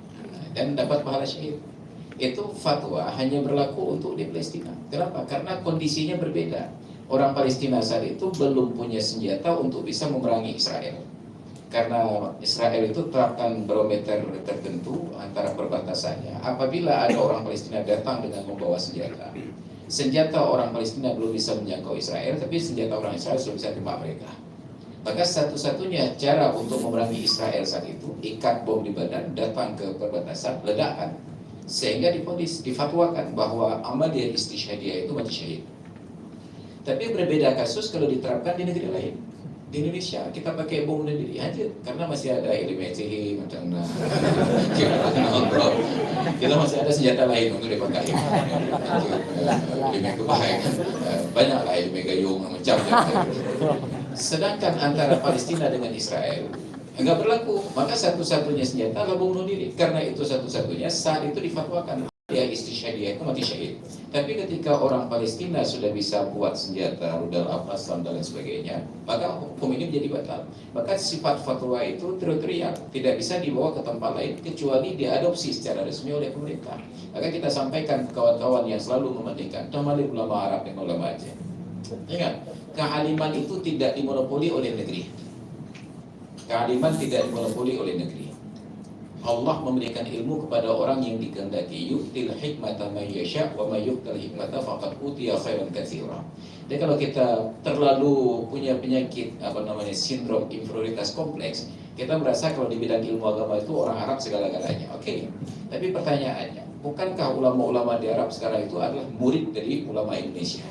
dan dapat pahala syahid. Itu fatwa hanya berlaku untuk di Palestina. Kenapa? Karena kondisinya berbeda. Orang Palestina saat itu belum punya senjata untuk bisa memerangi Israel. Karena Israel itu terapkan barometer tertentu antara perbatasannya. Apabila ada orang Palestina datang dengan membawa senjata, senjata orang Palestina belum bisa menjangkau Israel, tapi senjata orang Israel sudah bisa tembak mereka. Maka satu-satunya cara untuk memerangi Israel saat itu, ikat bom di badan, datang ke perbatasan, ledakan. Sehingga diponis, difatwakan bahwa amaliyah istishhadiyah itu mati syahid. Tapi berbeda kasus kalau diterapkan di negeri lain. Di Indonesia kita pakai bom bunuh diri aja karena masih ada elemen sihir macam kita masih ada senjata lain untuk dipakai. Elemen kebahayaan banyaklah elemen gayung macam. Sedangkan antara Palestina dengan Israel enggak berlaku, maka satu-satunya senjata adalah bom bunuh diri. Karena itu satu-satunya saat itu difatwakan dia istisyhadiyah itu mati syahid. Tapi ketika orang Palestina sudah bisa buat senjata, rudal al-Qassam dan lain sebagainya, maka hukum ini menjadi batal. Maka sifat fatwa itu teritorial, tidak bisa dibawa ke tempat lain kecuali diadopsi secara resmi oleh pemerintah. Maka kita sampaikan ke kawan-kawan yang selalu mementingkan terbalik ulama Arab dan ulama Aceh. Ingat, kealiman itu tidak dimonopoli oleh negeri. Kealiman tidak dimonopoli oleh negeri. Allah memberikan ilmu kepada orang yang dikehendaki. Yu'til hikmata man yasha' wa may yu'tal hikmata faqad utiya khairan katsira. Jadi kalau kita terlalu punya penyakit sindrom inferioritas kompleks, kita merasa kalau di bidang ilmu agama itu orang Arab segala-galanya. Oke. Tapi pertanyaannya, bukankah ulama-ulama di Arab sekarang itu adalah murid dari ulama Indonesia?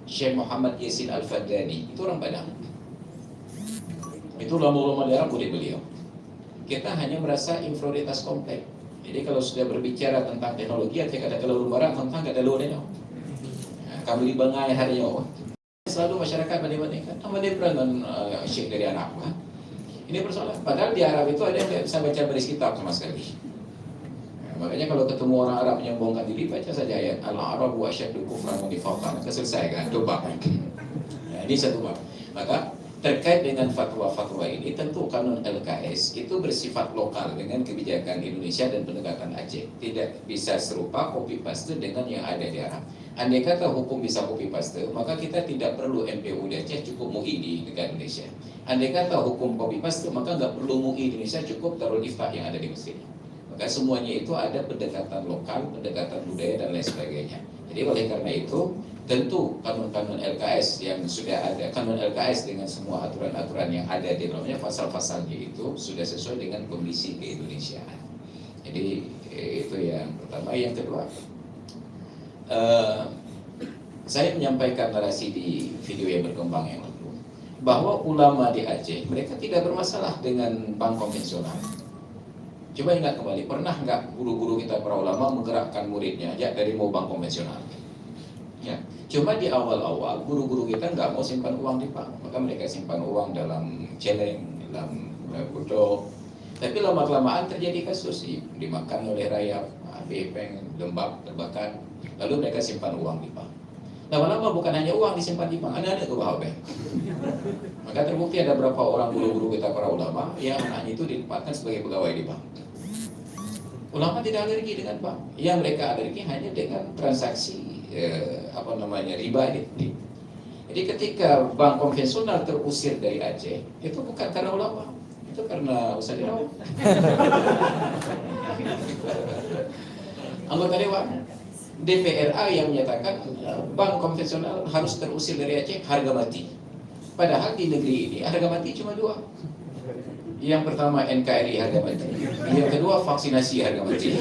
Syekh Muhammad Yasin Al-Fadani itu orang Padang. Itu ulama-ulama di Arab murid beliau. Kita hanya merasa inferioritas kompleks. Jadi kalau sudah berbicara tentang teknologi, ada kata kalau barat tentang kata luar ini. Kami di bangai hari ini. Selalu masyarakat banding-bandingkan. Sama dia pernah syekh dari anak. Ini persoalan. Padahal di Arab itu ada yang tidak bisa baca baris kitab sama sekali. Makanya kalau ketemu orang Arab yang menyombongkan diri, baca saja ayat Al-Arabu asyaddu kufran wa nifaqan. Selesai kan? Coba. Ini satu bab. Maka terkait dengan fatwa-fatwa ini, tentu kanun LKS itu bersifat lokal dengan kebijakan Indonesia dan pendekatan Aceh. Tidak bisa serupa copy paste dengan yang ada di Arab. Andai kata hukum bisa copy paste, maka kita tidak perlu MPU di Aceh, cukup MUI di negara Indonesia. Andai kata hukum copy paste, maka nggak perlu MUI di Indonesia, cukup Darul Iftah yang ada di Mesir. Maka semuanya itu ada pendekatan lokal, pendekatan budaya dan lain sebagainya. Jadi oleh karena itu, tentu kanun-kanun LKS yang sudah ada, kanun LKS dengan semua aturan-aturan yang ada di dalamnya, pasal-pasalnya itu sudah sesuai dengan kondisi keindonesiaan. Jadi itu yang pertama. Yang kedua, saya menyampaikan narasi di video yang berkembang yang lalu, bahwa ulama di Aceh mereka tidak bermasalah dengan bank konvensional. Coba ingat kembali, pernah nggak guru-guru kita para ulama menggerakkan muridnya aja dari mau bank konvensional? Ya, cuma di awal-awal guru-guru kita nggak mau simpan uang di bank, maka mereka simpan uang dalam celeng, dalam bodol. Tapi lama-kelamaan terjadi kasus dimakan oleh rayap, bepeng, lembab, terbakar. Lalu mereka simpan uang di bank. Lama-lama bukan hanya uang disimpan di bank, ada ke bawah bank. Maka terbukti ada berapa orang guru-guru kita para ulama yang anaknya itu ditempatkan sebagai pegawai di bank. Ulama tidak alergi dengan bank, yang mereka alergi hanya dengan transaksi riba ini. Jadi ketika bank konvensional terusir dari Aceh, itu bukan karena ulama, itu karena Ustaz Irawan. Anggota Dewan DPRA yang menyatakan bank konvensional harus terusir dari Aceh harga mati. Padahal di negeri ini harga mati cuma dua. Yang pertama NKRI harga mati, yang kedua vaksinasi harga mati.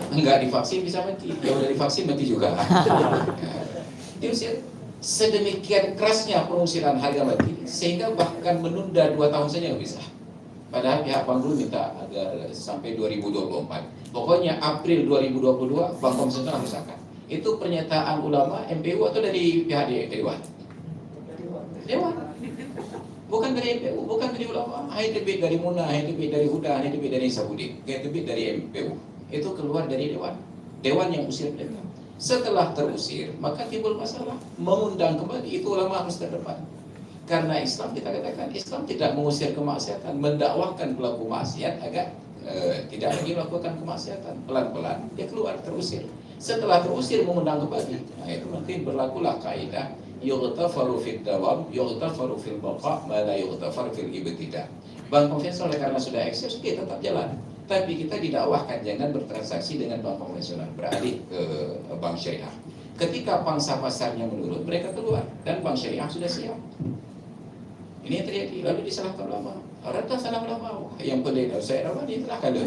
Enggak divaksin bisa mati, kalau udah divaksin mati juga. Diusir sedemikian kerasnya pengusiran harga mati sehingga bahkan menunda 2 tahun saja nggak bisa. Padahal pihak bank dulu minta agar sampai 2024. Pokoknya April 2022 bank konvensional harus akan. Itu pernyataan ulama MPU atau dari pihak Dewan? Dewan. Bukan dari MPU, bukan dari ulama. Hai debit dari Muna, hai debit dari Huda, hai debit dari Sabudi, hai debit dari MPU. Itu keluar dari Dewan. Dewan yang usir mereka. Setelah terusir, maka timbul masalah. Mengundang kembali, itu ulama harus terdepan. Karena Islam, kita katakan Islam tidak mengusir kemaksiatan, mendakwahkan pelaku maksiat agar tidak lagi melakukan kemaksiatan. Pelan-pelan dia keluar, terusir. Setelah terusir mengundang kembali, nah itu nanti berlakulah kaidah yughtafaru fid dawam, yughtafaru fil baqa, ma la yughtafaru fil ibtida. Bank konvensional karena sudah eksis, dia tetap jalan. Tapi kita didakwahkan jangan bertransaksi dengan bank konvensional, beralih ke bank syariah. Ketika pangsa pasarnya menurun, mereka keluar dan bank syariah sudah siap. Ini yang terjadi, lalu disalahkan ulama. Orang tak salah ulama, yang pendek saya apa dia telah kalah.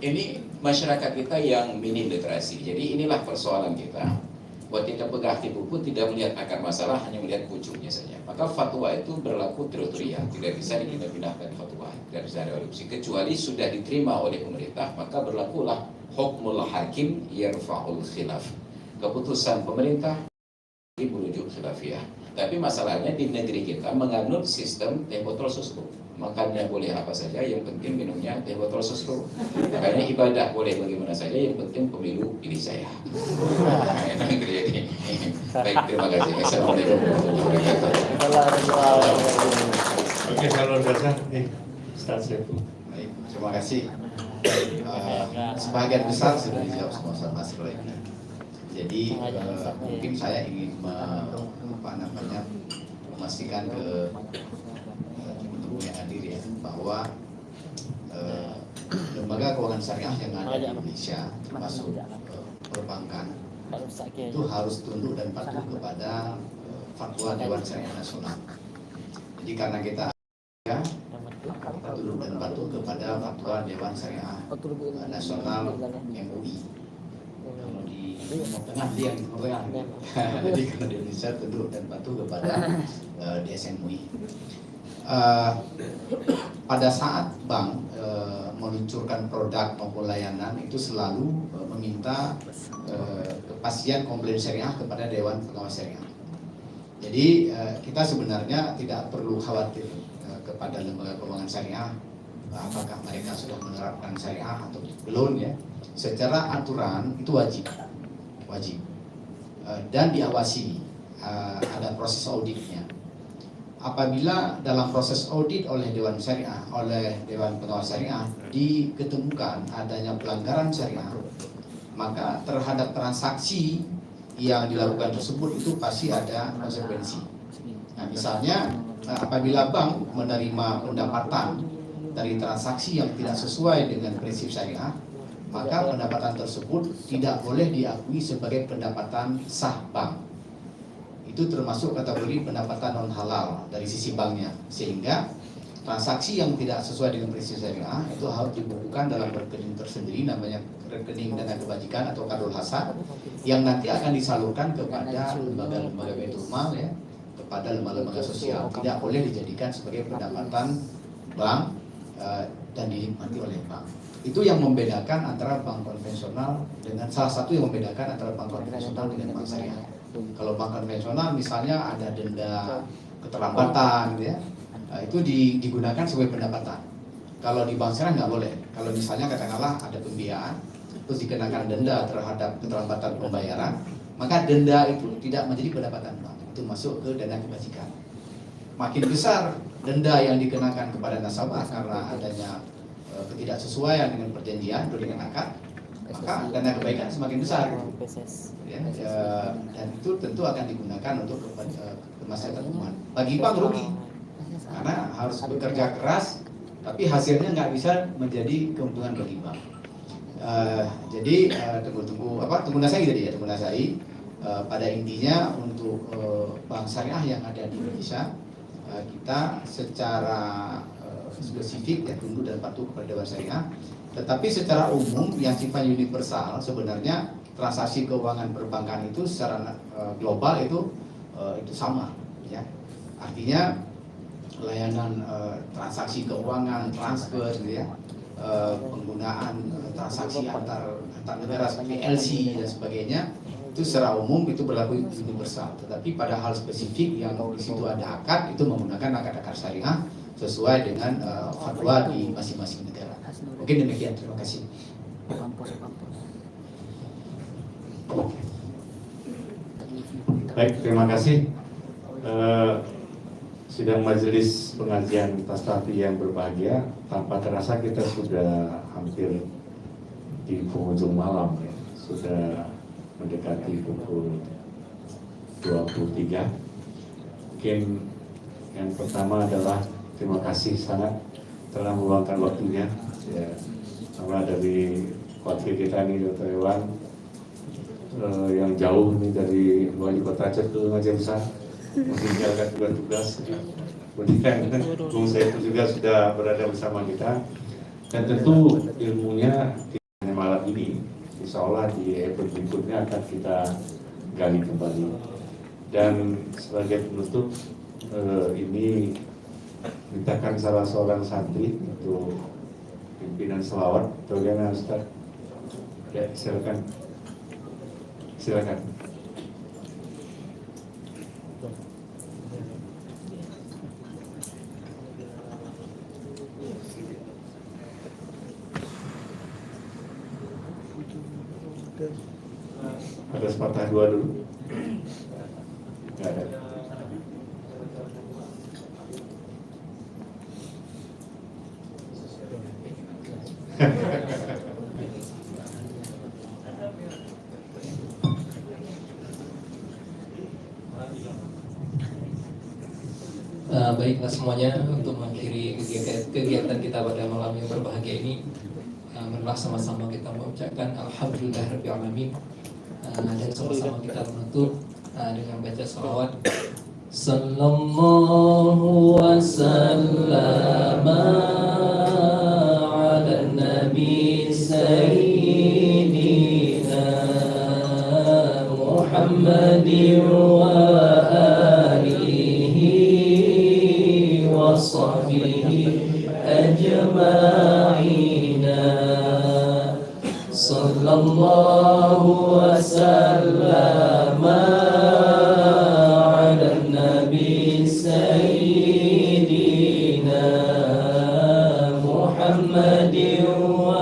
Ini masyarakat kita yang minim literasi. Jadi inilah persoalan kita. Buat kita pegang hati buku tidak melihat akar masalah, hanya melihat pucuknya saja. Maka fatwa itu berlaku teritorial, tidak bisa dipindah-pindahkan fatwa, tidak bisa diadopsi kecuali sudah diterima oleh pemerintah, maka berlakulah hukmul hakim yarfa'ul khilaf. Keputusan pemerintah merujuk Salafiyah. Tapi masalahnya di negeri kita menganut sistem teh botol susu. Makannya boleh apa saja, yang penting minumnya teh botol susu. Makanya ibadah boleh bagaimana saja, yang penting pemilu pilih saya. Nah, negeri ini. Baik, terima kasih. Assalamualaikum warahmatullahi wabarakatuh. Oke, kalau dasar, Ustaz Saiful. Baik, terima kasih. Sebagian besar sudah dijawab semua sama Mas Roy. Jadi mungkin saya ingin memastikan ke teman-teman yang hadir ya, bahwa lembaga keuangan syariah yang ada di Indonesia, termasuk perbankan, itu harus tunduk dan patuh kepada fatwa Dewan Syariah Nasional. Jadi karena kita tunduk dan patuh kepada fatwa Dewan Syariah Nasional MUI. Kalau di tengah dia yang di tengah. Jadi kalau di Indonesia tunduk dan patuh kepada DSMUI. Pada saat bank meluncurkan produk maupun layanan itu selalu meminta kepastian komplain syariah kepada Dewan Pengawas Syariah. Jadi kita sebenarnya tidak perlu khawatir kepada lembaga keuangan syariah apakah mereka sudah menerapkan syariah atau belum ya. Secara aturan itu wajib dan diawasi, ada proses auditnya. Apabila dalam proses audit oleh Dewan Syariah, oleh Dewan Pengawas Syariah diketemukan adanya pelanggaran syariah, maka terhadap transaksi yang dilakukan tersebut itu pasti ada konsekuensi. Nah, misalnya apabila bank menerima pendapatan dari transaksi yang tidak sesuai dengan prinsip syariah, maka pendapatan tersebut tidak boleh diakui sebagai pendapatan sah bank. Itu termasuk kategori pendapatan non halal dari sisi banknya, sehingga transaksi yang tidak sesuai dengan prinsip syariah itu harus dibukukan dalam rekening tersendiri, namanya rekening dana kebajikan atau kadul hasad, yang nanti akan disalurkan kepada lembaga-lembaga baitul mal ya, kepada lembaga-lembaga sosial. Tidak boleh dijadikan sebagai pendapatan bank dan dinikmati oleh bank. Itu yang membedakan antara bank konvensional dengan, salah satu yang membedakan antara bank konvensional dengan bank syariah. Kalau bank konvensional misalnya ada denda keterlambatan gitu ya, itu digunakan sebagai pendapatan. Kalau di bank syariah nggak boleh. Kalau misalnya katakanlah ada pembiayaan terus dikenakan denda terhadap keterlambatan pembayaran, maka denda itu tidak menjadi pendapatan bank, itu masuk ke dana kebajikan. Makin besar denda yang dikenakan kepada nasabah karena adanya ketidaksesuaian dengan perjanjian atau dengan akad, maka dana kebaikan semakin besar. Ya, dan itu tentu akan digunakan untuk kemaslahatan umat. Bagi bank rugi, karena harus bekerja keras, tapi hasilnya nggak bisa menjadi keuntungan bagi bank. Jadi tunggu nasai tadi ya, tunggu nasai. Pada intinya untuk bank syariah yang ada di Indonesia, kita secara spesifik ya tunduk dan patuh kepada Dewan Syariah. Tetapi secara umum yang sifatnya universal, sebenarnya transaksi keuangan perbankan itu secara global itu sama ya. Artinya layanan transaksi keuangan, transfer gitu ya, penggunaan transaksi antar negara seperti LC dan sebagainya, itu secara umum itu berlaku universal. Tetapi pada hal spesifik yang di situ ada akad, itu menggunakan akad-akad syariah sesuai dengan fatwa di masing-masing negara. Mungkin demikian, terima kasih. Baik, terima kasih. Sidang majelis pengajian Tastafi yang berbahagia, tanpa terasa kita sudah hampir di penghujung malam ya. Sudah mendekati pukul 23. Mungkin yang pertama adalah terima kasih sangat telah meluangkan waktunya ya, sama dari wakil kita nih Dr. Iwan yang jauh nih dari wali kota Aceh ke Aceh Besar meninggalkan tugas-tugas. Kemudian Bung Saiful juga sudah berada bersama kita, dan tentu ilmunya di malam ini insya Allah di episode berikutnya akan kita gali kembali. Dan sebagai penutup ini mintakan salah seorang santri untuk pimpinan selawat. Bagaimana Ustaz? Ya, silakan. Ada sepatah dua dulu. Nggak ada. Baiklah semuanya, untuk mengakhiri kegiatan kita pada malam yang berbahagia ini, marilah sama-sama kita mengucapkan Alhamdulillahirabbil alamin, dan sama-sama kita menutup dengan baca salawat. Sallallahu wasallam ala nabi sayyidina Muhammadin wa alihi wa sahbihi ajma'ina. Sallallahu wasallam ala nabi sayyidina Muhammadin wa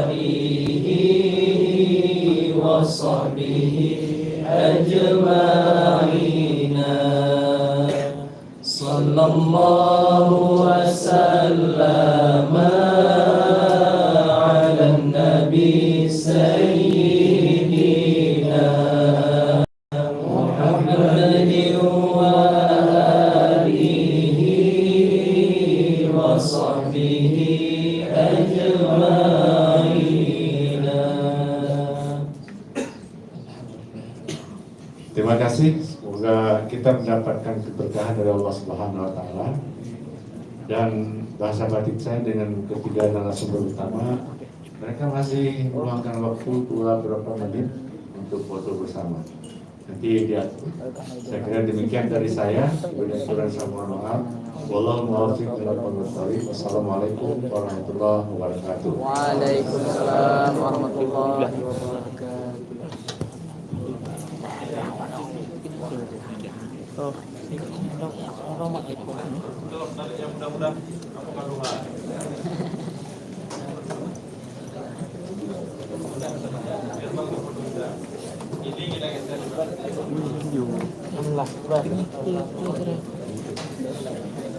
alihi wa sahbihi ajma'ina. Sallallahu wasallam ala nabi sayyidina Muhammadin wa alihi wa sahbihi ajma'ina. Terima kasih. Semoga kita mendapatkan keberkahan dari Allah Subhanahu wa taala. Dan bahasa batik saya dengan ketiga narasumber utama, mereka masih meluangkan waktu beberapa menit untuk foto bersama. Nanti diatur. Saya kira demikian dari saya. Kurang sama maaf. Wallahu muwaffiq ila aqwamit thoriq. Wassalamualaikum warahmatullahi wabarakatuh. Waalaikumsalam warahmatullahi wabarakatuh. Oh,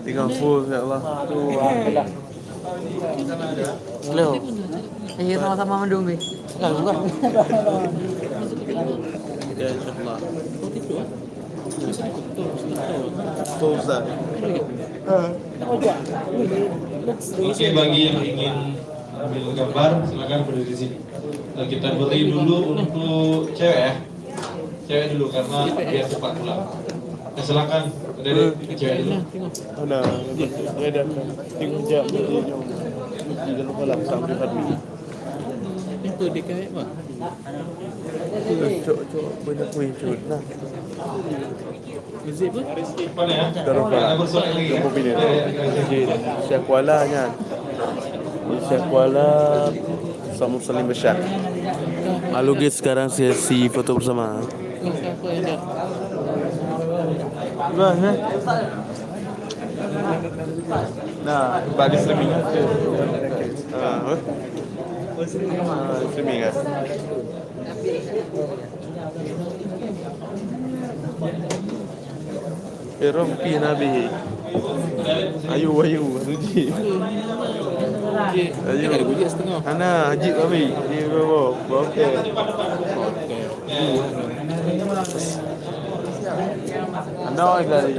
Tinggal full ya Allah. Slow. Ayo sama-sama mendung, Bi. Ya insyaallah. Betul Ustaz. Oke, bagi yang ingin ambil gambar silakan berdiri di sini. Nah, kita beri dulu untuk cewek ya. Cewek dulu karena biar cepat pulang. Silakan dari cewek dulu. Ada tengok jam jangan lupa lah sampai tadi. Itu DKM Pak. Cok banyak wujud nah. Izin Mana ya? Ada bersorak lagi ya? mobil ini. Syekh Kuala nya. Syekh Kuala sama Salim Bashar. Halo guys, sekarang sesi foto bersama. Nah, bagi streaming. Streaming kan. Rompi Nabi. Ayu Suji. Ayu. Ana Haji kami. Di bawah. Okey. Anda lagi.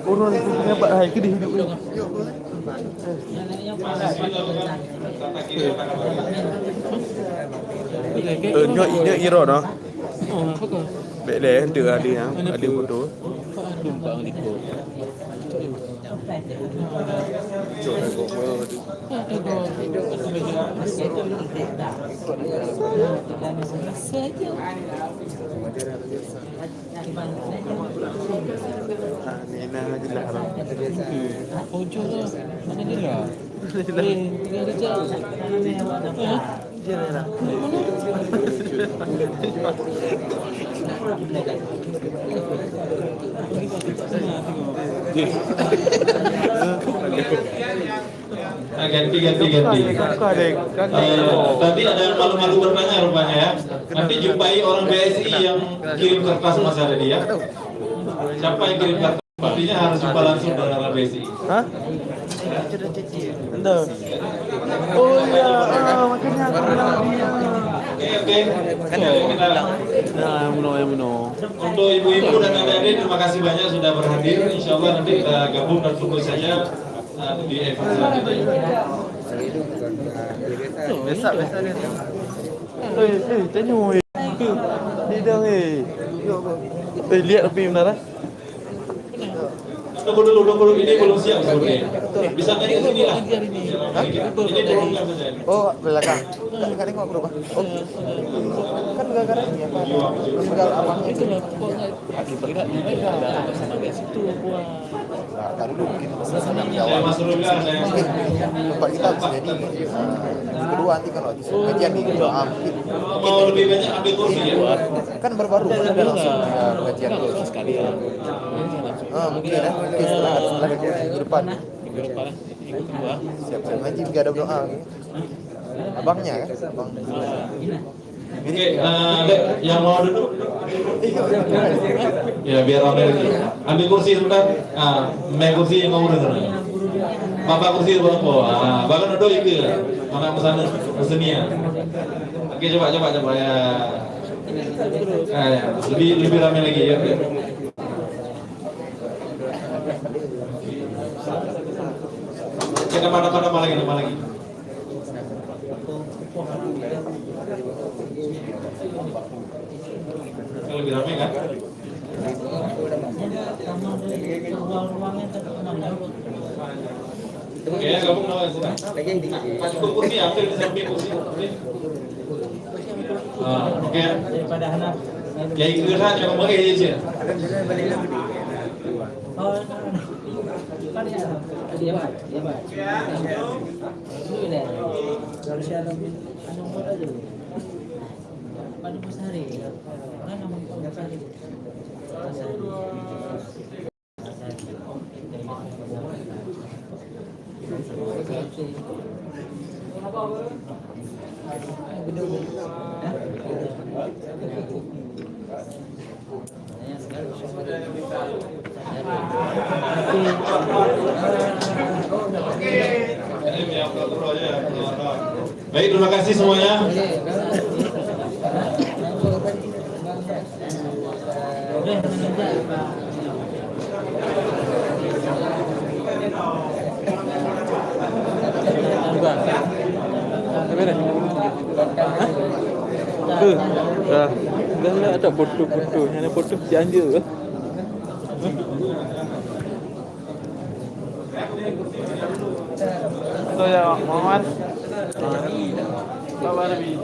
Orang punya Pak Hai ke di hidup ni. Nyok iro dah. Oh, apa kau? Baik dah, ada foto. Lumpang di ko. Nina jelah orang. Ojo lah. Mana jelah? Tinggal kejap. Jelah. Nah, ganti. Tadi ada yang malu-malu bertanya rupanya ya. Nanti jumpai orang BSI yang kirim kertas Mas Ardi ya. Siapa yang kirim kertas? Artinya harus jumpa langsung dengan orang BSI. Hah? Enggak. Oh iya, makanya aku bilang dia. Oke. Kita Nah, yang benar. untuk ibu-ibu dan adik-adik terima kasih banyak sudah berhadir. Insya Allah nanti kita gabung dan tunggu saja di event selanjutnya. Besar dia. Tengok lihat api benar lah. Tunggu dulu, ini belum siap sebenarnya. Bisa naik ke sini lah. Ini turunkan saja. Oh, belakang. Enggak tengok berubah. Oh. Kan gara-gara ini apa? Tinggal abangnya itu lah. Akibatnya ada sama guys itu buat. Nah, dulu mungkin pesanan Jawa. Mas Rula ada yang Tempat kita bisa jadi. Yang kedua nanti kalau di kajian di doa mungkin mau lebih banyak ambil kursi ya. kan baru ada langsung kajian sekali ya. Mungkin ya. Setelah minggu depan. Minggu kedua. Siap-siap ngaji juga ada doa. Abangnya kan? Abang. Oke, yang mau duduk? Ya biar ramai lagi. Ambil kursi sebentar. Main kursi yang mau duduk. Bapak kursi bawah. Bahkan duduk itu. Mana pesan pesenia. Oke, coba ya. Lebih ramai lagi ya. Kita nama lagi. Lebih ramai kan? Oke, gabung nama sudah. Masuk kursi, ambil di samping kursi. Oke. Kiai Gerhan yang ngomong kayak gitu. Baik, terima kasih semuanya. Dah ada foto-foto, ada foto janji ke? Itu ya, Muhammad. Bawa lebih.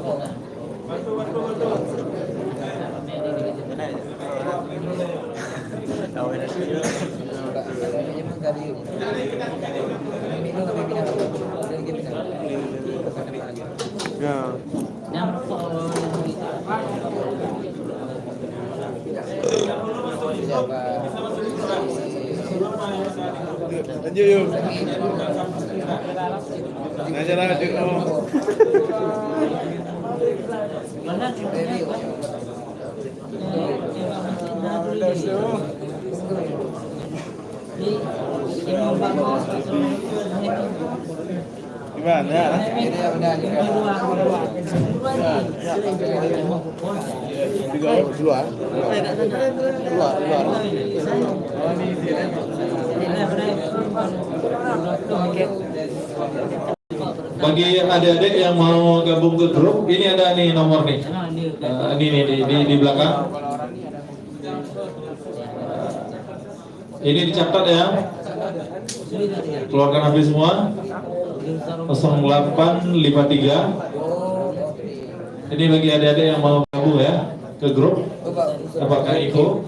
Ya. Lanjut yuk. Ngajar lanjut. Gimana? Keluar. Bagi adik-adik yang mau gabung ke grup, ini ada nih nomor nih. Ini di belakang. Ini dicatat ya. Keluarkan HP semua. 0853. Ini bagi adik-adik yang mau gabung ya ke grup. Apakah info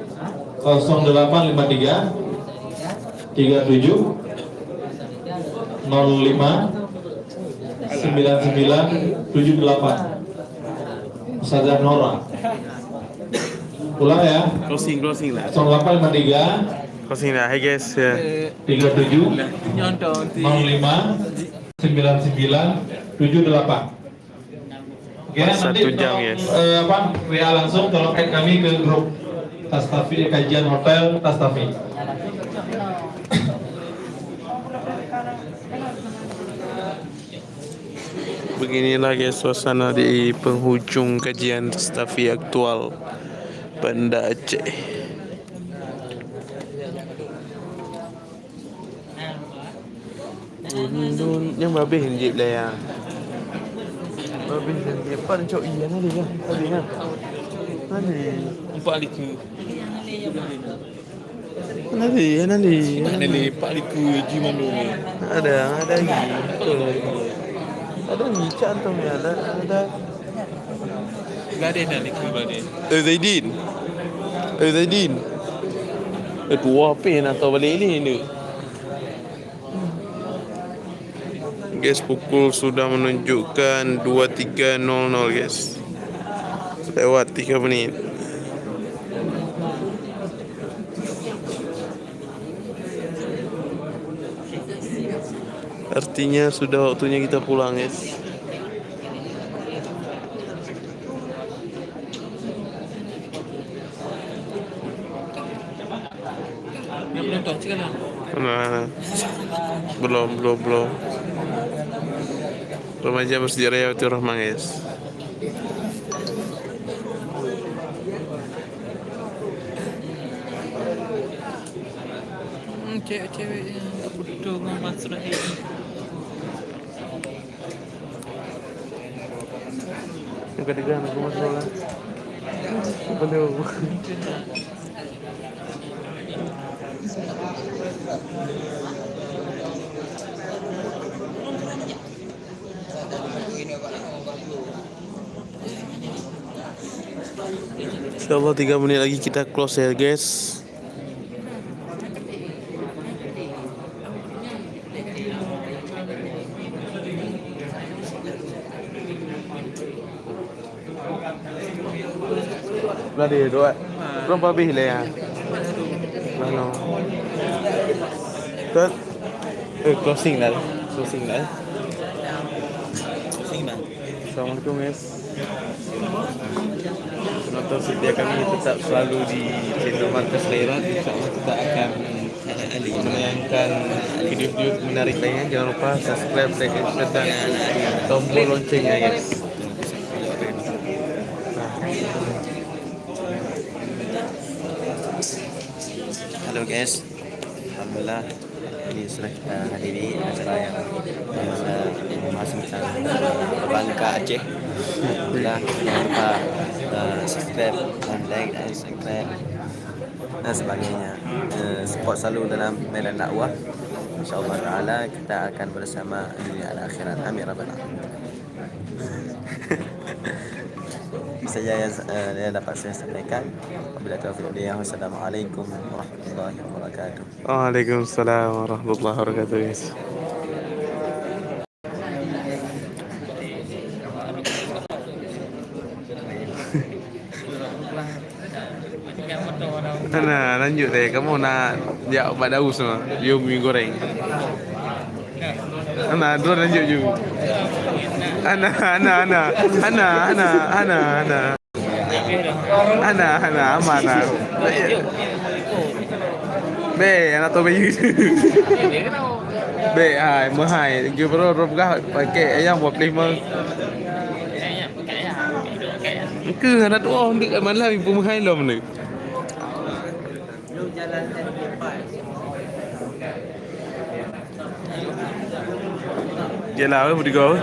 0853 37 05 9978. Ustazah Nora. Ulang ya. Closing lah. 0853 Closing lah. Hey guys, ya. 37 Nyontoh 05 99 78. Oke, nanti 1 jam, tolong, yes. WA langsung tolong add kami ke grup Tastafi kajian hotel Tastafi. Beginilah guys suasana di penghujung kajian Tastafi aktual Banda Aceh. Yang babih hinjip lah ya. Babih hinjip pan cok iya nanti kan. Tadi kan. Nanti 4 liku. Nanti. Mana ni 4 liku jiman dulu ni. Ada lagi. Betul lagi. Ada ni cantum ya ada. Gade dah liku gade. Zaidin. Tua pen atau balik ni. Guys, pukul sudah menunjukkan 23.00 guys. Lewat 3 menit. Artinya sudah waktunya kita pulang guys. Nah, belum. Remaja bersejarah Yayatul Rahman guys. Cewek-cewek yang butuh masuk lagi. Yang ketiga aku masuk lah. Belum. InsyaAllah 3 menit lagi kita close ya guys. Lari doa. Berapa habis lah ya? Mana? Tet. Closing lah. Assalamualaikum guys. Penonton setia kami tetap selalu di channel Markas Leirat. InsyaAllah kita akan menayangkan video-video menarik lainnya. Jangan lupa subscribe, like, share dan tombol loncengnya guys. Halo guys, alhamdulillah ini sudah kita hadiri acara yang memasukkan Bangka Aceh. Alhamdulillah, jangan lupa subscribe, like dan subscribe dan sebagainya. Support selalu dalam medan dakwah. InsyaAllah Ta'ala kita akan bersama dunia dan akhirat. Amin Rabbal Alamin. Saja yang dapat saya sampaikan. Wabillahi taufiq wal hidayah. Wassalamualaikum warahmatullahi wabarakatuh. Waalaikumsalam warahmatullahi wabarakatuh. Nah, lanjut deh. Kamu nak jawab Pak Daus semua. You mie goreng. Ana, dua lanjut you. Ana. Amana. Be, anak tu bayi. Be, mahai. You baru rob gah pakai ayam buat plima. Ke anak tu orang dekat malam ibu mahai lom ni. Yalah, apa dia? Kau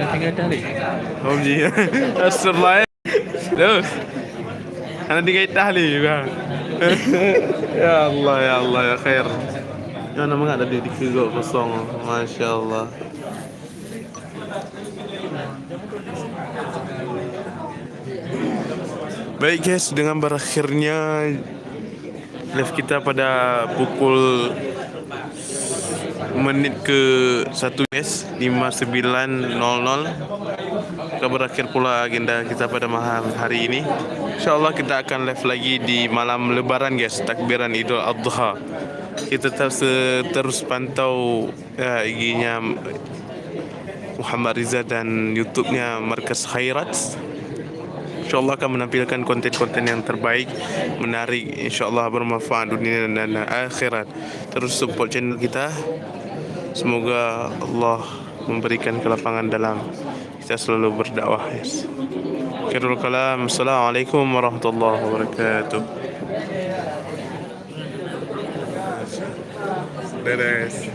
nak tinggal dah ni. Oh ji. Astagfirullah. Terus. Ana tinggal dah ni bang. Ya Allah ya khair. Ya nama ada di kegok kosong. Masya-Allah. Baik guys, dengan berakhirnya live kita pada pukul menit ke 1 guys, 59.00 akan berakhir pula agenda kita pada malam hari ini. InsyaAllah kita akan live lagi di malam lebaran guys, takbiran Idul Adha. Kita terus pantau IG-nya Muhammad Riza dan YouTube-nya Markas Khairat. InsyaAllah akan menampilkan konten-konten yang terbaik, menarik, insyaAllah bermanfaat dunia dan akhirat. Terus support channel kita. Semoga Allah memberikan kelapangan dalam kita selalu berdakwah. Yes. Akhirul kalam. Assalamualaikum warahmatullahi wabarakatuh. Beres.